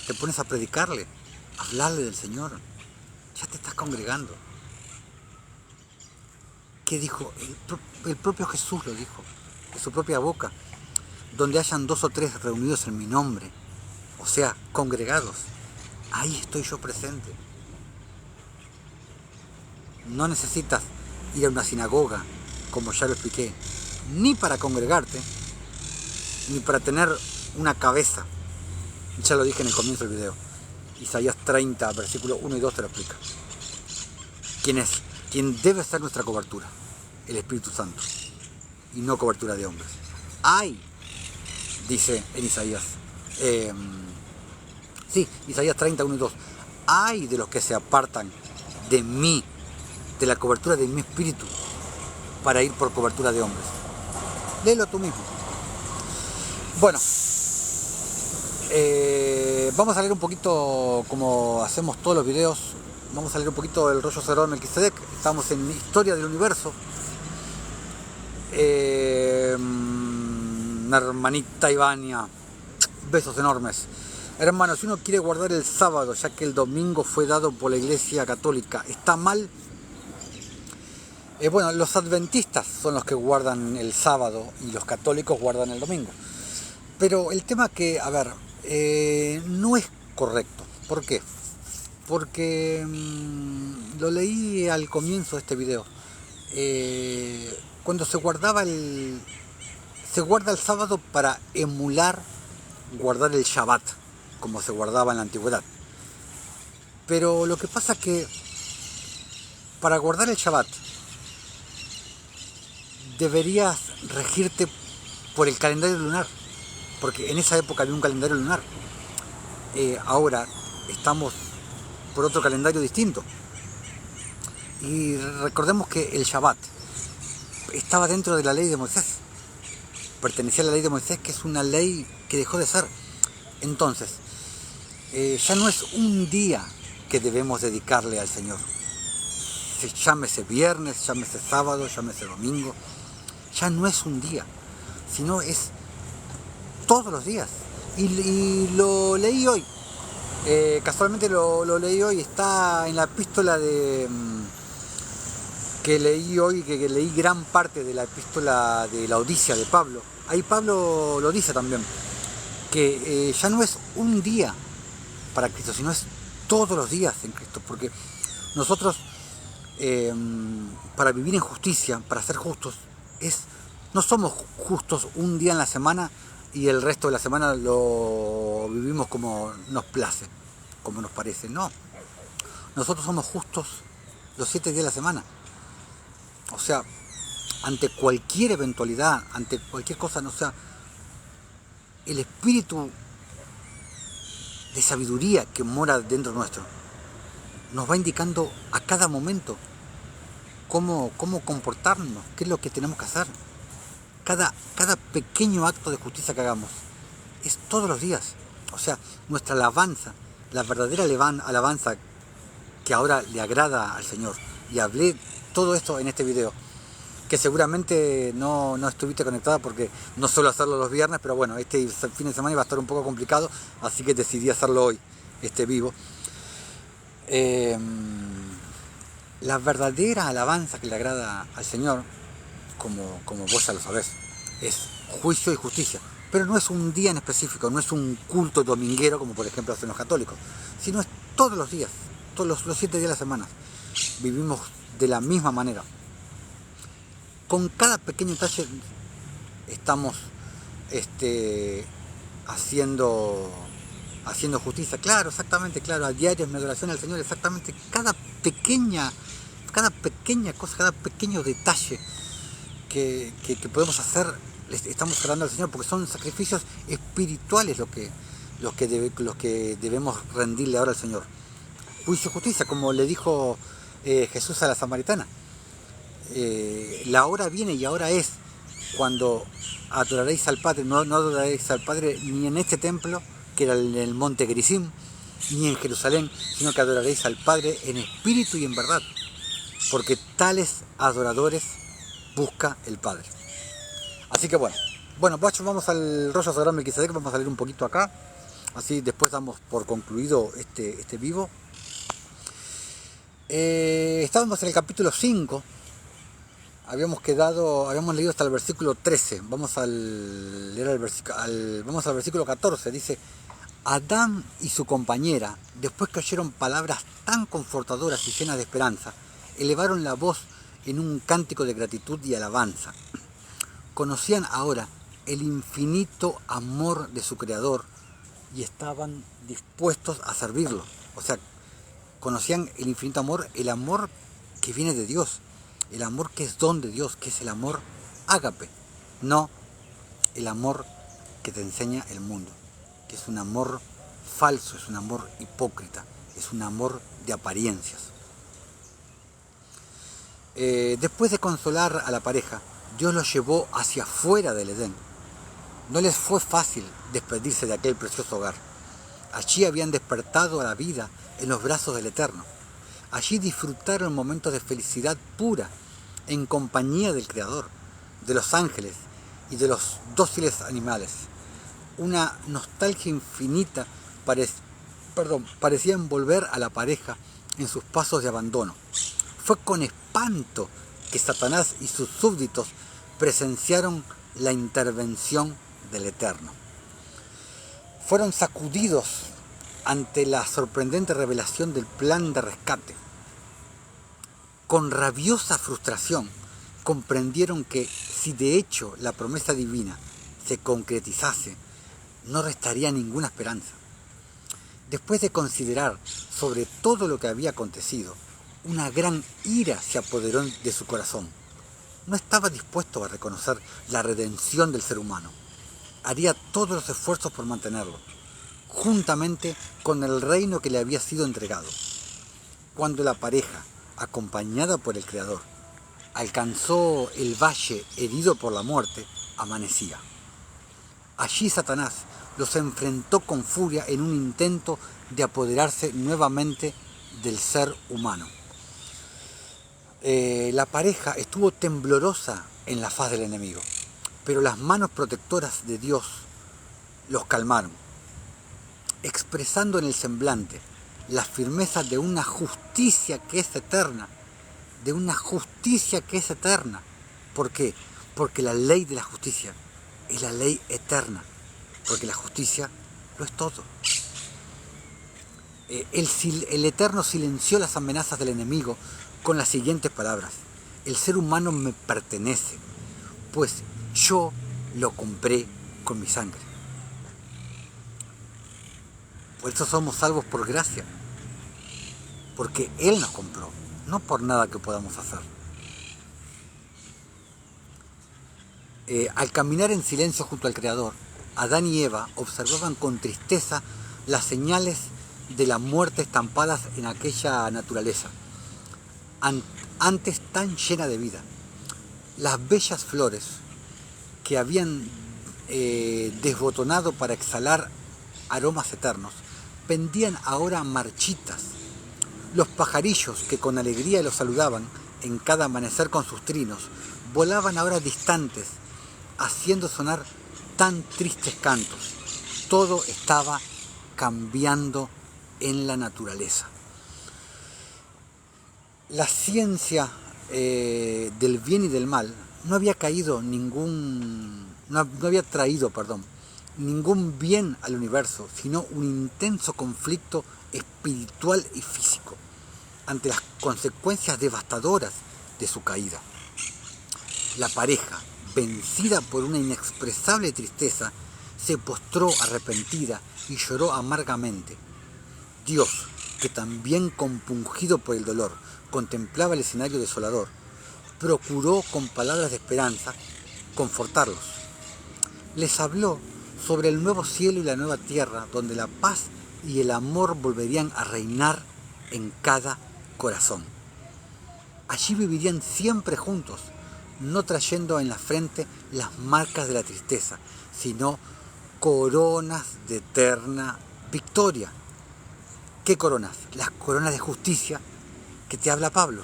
Te pones a predicarle, a hablarle del Señor. Ya te estás congregando. ¿Qué dijo? El propio Jesús lo dijo, de su propia boca. Donde hayan 2 o 3 reunidos en mi nombre, o sea, congregados, ahí estoy yo presente. No necesitas ir a una sinagoga, como ya lo expliqué, ni para congregarte, ni para tener una cabeza. Ya lo dije en el comienzo del video. Isaías 30, versículos 1 y 2 te lo explica. Quien debe ser nuestra cobertura, el Espíritu Santo, y no cobertura de hombres. ¡Ay! Dice en Isaías. Isaías 30, 1 y 2. ¡Ay de los que se apartan de mí, de la cobertura de mi espíritu, para ir por cobertura de hombres! Léelo tú mismo. Bueno, vamos a leer un poquito, como hacemos todos los videos, vamos a leer un poquito del rollo sagrado de Melquisedec. Estamos en Historia del Universo. Hermanita Ivania, besos enormes. Hermano, si uno quiere guardar el sábado, ya que el domingo fue dado por la Iglesia Católica, ¿está mal? Bueno, los adventistas son los que guardan el sábado y los católicos guardan el domingo. Pero el tema que, no es correcto. ¿Por qué? Porque lo leí al comienzo de este video. Cuando se guarda el sábado para emular guardar el Shabbat, como se guardaba en la antigüedad. Pero lo que pasa es que para guardar el Shabbat deberías regirte por el calendario lunar, porque en esa época había un calendario lunar. Ahora estamos por otro calendario distinto. Y recordemos que el Shabbat estaba dentro de la ley de Moisés. Pertenecía a la ley de Moisés, que es una ley que dejó de ser. Entonces, ya no es un día que debemos dedicarle al Señor. Llámese viernes, llámese sábado, llámese domingo. Ya no es un día, sino es todos los días. Y lo leí hoy. Casualmente lo leí hoy. Está en la epístola que leí hoy, que leí gran parte de la epístola de la Odisea de Pablo. Ahí Pablo lo dice también, que ya no es un día para Cristo, sino es todos los días en Cristo, porque nosotros para vivir en justicia, para ser justos, no somos justos un día en la semana y el resto de la semana lo vivimos como nos place, como nos parece. No, nosotros somos justos los 7 días de la semana. O sea, ante cualquier eventualidad, ante cualquier cosa, el espíritu de sabiduría que mora dentro nuestro nos va indicando a cada momento cómo comportarnos, qué es lo que tenemos que hacer. Cada pequeño acto de justicia que hagamos es todos los días. O sea, nuestra alabanza, la verdadera alabanza que ahora le agrada al Señor. Y hablé todo esto en este video. que seguramente no estuviste conectada porque no suelo hacerlo los viernes, pero bueno, este fin de semana iba a estar un poco complicado, así que decidí hacerlo hoy, vivo. La verdadera alabanza que le agrada al Señor, como vos ya lo sabés, es juicio y justicia. Pero no es un día en específico, no es un culto dominguero como por ejemplo hacen los católicos, sino es todos los días, todos los 7 días de la semana. Vivimos de la misma manera. Con cada pequeño detalle estamos haciendo justicia. Claro, exactamente, claro, a diario es mi adoración al Señor, exactamente. Cada pequeña cosa, cada pequeño detalle que podemos hacer, estamos agradando al Señor, porque son sacrificios espirituales los que debemos rendirle ahora al Señor. Juicio y justicia, como le dijo Jesús a la samaritana. La hora viene y ahora es cuando adoraréis al Padre. No adoraréis al Padre ni en este templo, que era en el monte Gerizim, ni en Jerusalén, sino que adoraréis al Padre en espíritu y en verdad, porque tales adoradores busca el Padre. Así que bueno, vamos al rollo sagrado Melquisedec, vamos a leer un poquito acá, así después damos por concluido este vivo. Estábamos en el capítulo 5, habíamos leído hasta el versículo 13, vamos al versículo 14, dice: Adán y su compañera, después que oyeron palabras tan confortadoras y llenas de esperanza, elevaron la voz en un cántico de gratitud y alabanza. Conocían ahora el infinito amor de su Creador y estaban dispuestos a servirlo. O sea, conocían el infinito amor, el amor que viene de Dios, el amor que es don de Dios, que es el amor ágape, no el amor que te enseña el mundo, que es un amor falso, es un amor hipócrita, es un amor de apariencias. Después de consolar a la pareja, Dios los llevó hacia afuera del Edén. No les fue fácil despedirse de aquel precioso hogar. Allí habían despertado a la vida en los brazos del Eterno. Allí disfrutaron momentos de felicidad pura en compañía del Creador, de los ángeles y de los dóciles animales. Una nostalgia infinita parecía envolver a la pareja en sus pasos de abandono. Fue con espanto que Satanás y sus súbditos presenciaron la intervención del Eterno. Fueron sacudidos ante la sorprendente revelación del plan de rescate. Con rabiosa frustración comprendieron que si de hecho la promesa divina se concretizase, no restaría ninguna esperanza. Después de considerar sobre todo lo que había acontecido, una gran ira se apoderó de su corazón. No estaba dispuesto a reconocer la redención del ser humano. Haría todos los esfuerzos por mantenerlo, juntamente con el reino que le había sido entregado. Cuando la pareja, acompañada por el Creador, alcanzó el valle herido por la muerte, amanecía. Allí Satanás los enfrentó con furia en un intento de apoderarse nuevamente del ser humano. La pareja estuvo temblorosa en la faz del enemigo, pero las manos protectoras de Dios los calmaron, expresando en el semblante la firmeza de una justicia que es eterna, de una justicia que es eterna. ¿Por qué? Porque la ley de la justicia es la ley eterna, porque la justicia lo es todo. El Eterno silenció las amenazas del enemigo con las siguientes palabras: el ser humano me pertenece, pues yo lo compré con mi sangre. Por eso somos salvos por gracia, porque Él nos compró, no por nada que podamos hacer. Al caminar en silencio junto al Creador, Adán y Eva observaban con tristeza las señales de la muerte estampadas en aquella naturaleza, antes tan llena de vida. Las bellas flores que habían desbotonado para exhalar aromas eternos, pendían ahora marchitas. Los pajarillos que con alegría los saludaban en cada amanecer con sus trinos, volaban ahora distantes, haciendo sonar tan tristes cantos. Todo estaba cambiando en la naturaleza. La ciencia del bien y del mal no había traído ningún bien al universo, sino un intenso conflicto espiritual y físico ante las consecuencias devastadoras de su caída. La pareja, vencida por una inexpresable tristeza, se postró arrepentida y lloró amargamente. Dios, que también compungido por el dolor contemplaba el escenario desolador, procuró con palabras de esperanza confortarlos. Les habló sobre el nuevo cielo y la nueva tierra, donde la paz y el amor volverían a reinar en cada corazón. Allí vivirían siempre juntos, no trayendo en la frente las marcas de la tristeza, sino coronas de eterna victoria. ¿Qué coronas? Las coronas de justicia que te habla Pablo.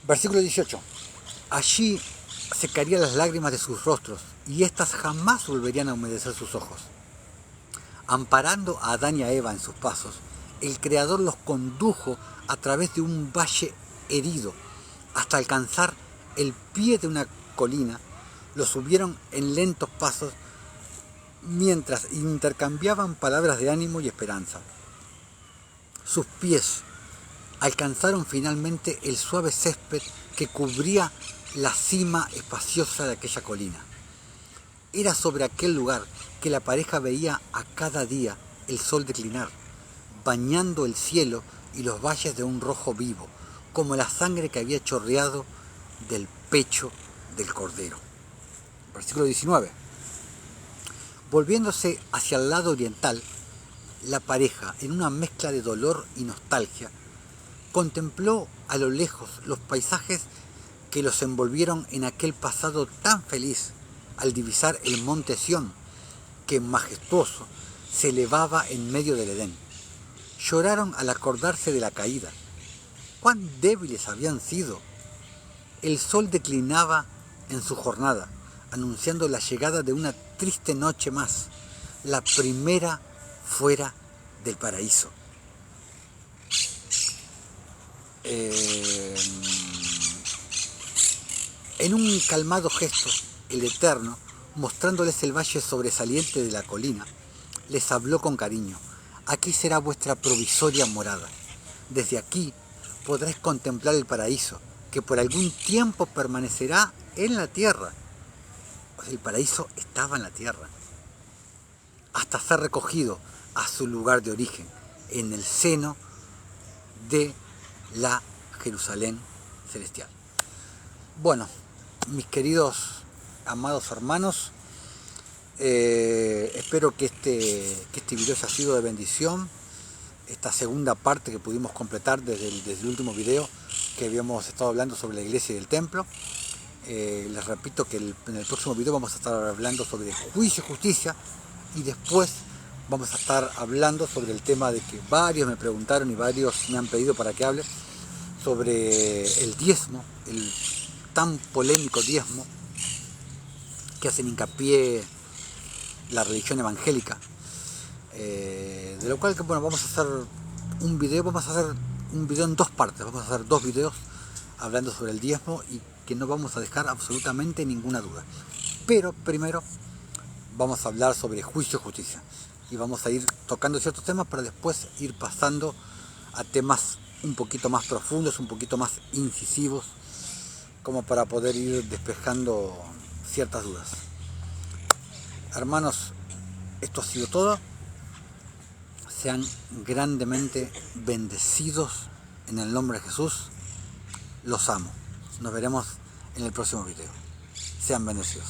Versículo 18. Allí secarían las lágrimas de sus rostros y éstas jamás volverían a humedecer sus ojos. Amparando a Adán y a Eva en sus pasos, el Creador los condujo a través de un valle herido hasta alcanzar el pie de una colina. Los subieron en lentos pasos mientras intercambiaban palabras de ánimo y esperanza. Sus pies alcanzaron finalmente el suave césped que cubría la cima espaciosa de aquella colina. Era sobre aquel lugar que la pareja veía a cada día el sol declinar, bañando el cielo y los valles de un rojo vivo, como la sangre que había chorreado del pecho del cordero. Versículo 19. Volviéndose hacia el lado oriental, la pareja, en una mezcla de dolor y nostalgia, contempló a lo lejos los paisajes que los envolvieron en aquel pasado tan feliz al divisar el monte Sión, que majestuoso se elevaba en medio del Edén. Lloraron al acordarse de la caída. Cuán débiles habían sido. El sol declinaba en su jornada, anunciando la llegada de una triste noche más, la primera fuera del paraíso. En un calmado gesto, el Eterno, mostrándoles el valle sobresaliente de la colina, les habló con cariño. Aquí será vuestra provisoria morada. Desde aquí podréis contemplar el paraíso, que por algún tiempo permanecerá en la tierra. Pues el paraíso estaba en la tierra, hasta ser recogido a su lugar de origen, en el seno de la Jerusalén celestial. Bueno, mis queridos amados hermanos, espero que este video haya sido de bendición. Esta segunda parte que pudimos completar desde el último video que habíamos estado hablando sobre la iglesia y el templo. Les repito que en el próximo video vamos a estar hablando sobre juicio y justicia, y después vamos a estar hablando sobre el tema de que varios me preguntaron y varios me han pedido para que hable sobre el diezmo, el tan polémico diezmo que hacen hincapié la religión evangélica, de lo cual bueno, vamos a hacer un video en dos partes. Vamos a hacer dos videos hablando sobre el diezmo y que no vamos a dejar absolutamente ninguna duda. Pero primero vamos a hablar sobre juicio y justicia, y vamos a ir tocando ciertos temas para después ir pasando a temas un poquito más profundos, un poquito más incisivos, como para poder ir despejando ciertas dudas. Hermanos, esto ha sido todo. Sean grandemente bendecidos en el nombre de Jesús. Los amo. Nos veremos en el próximo video. Sean bendecidos.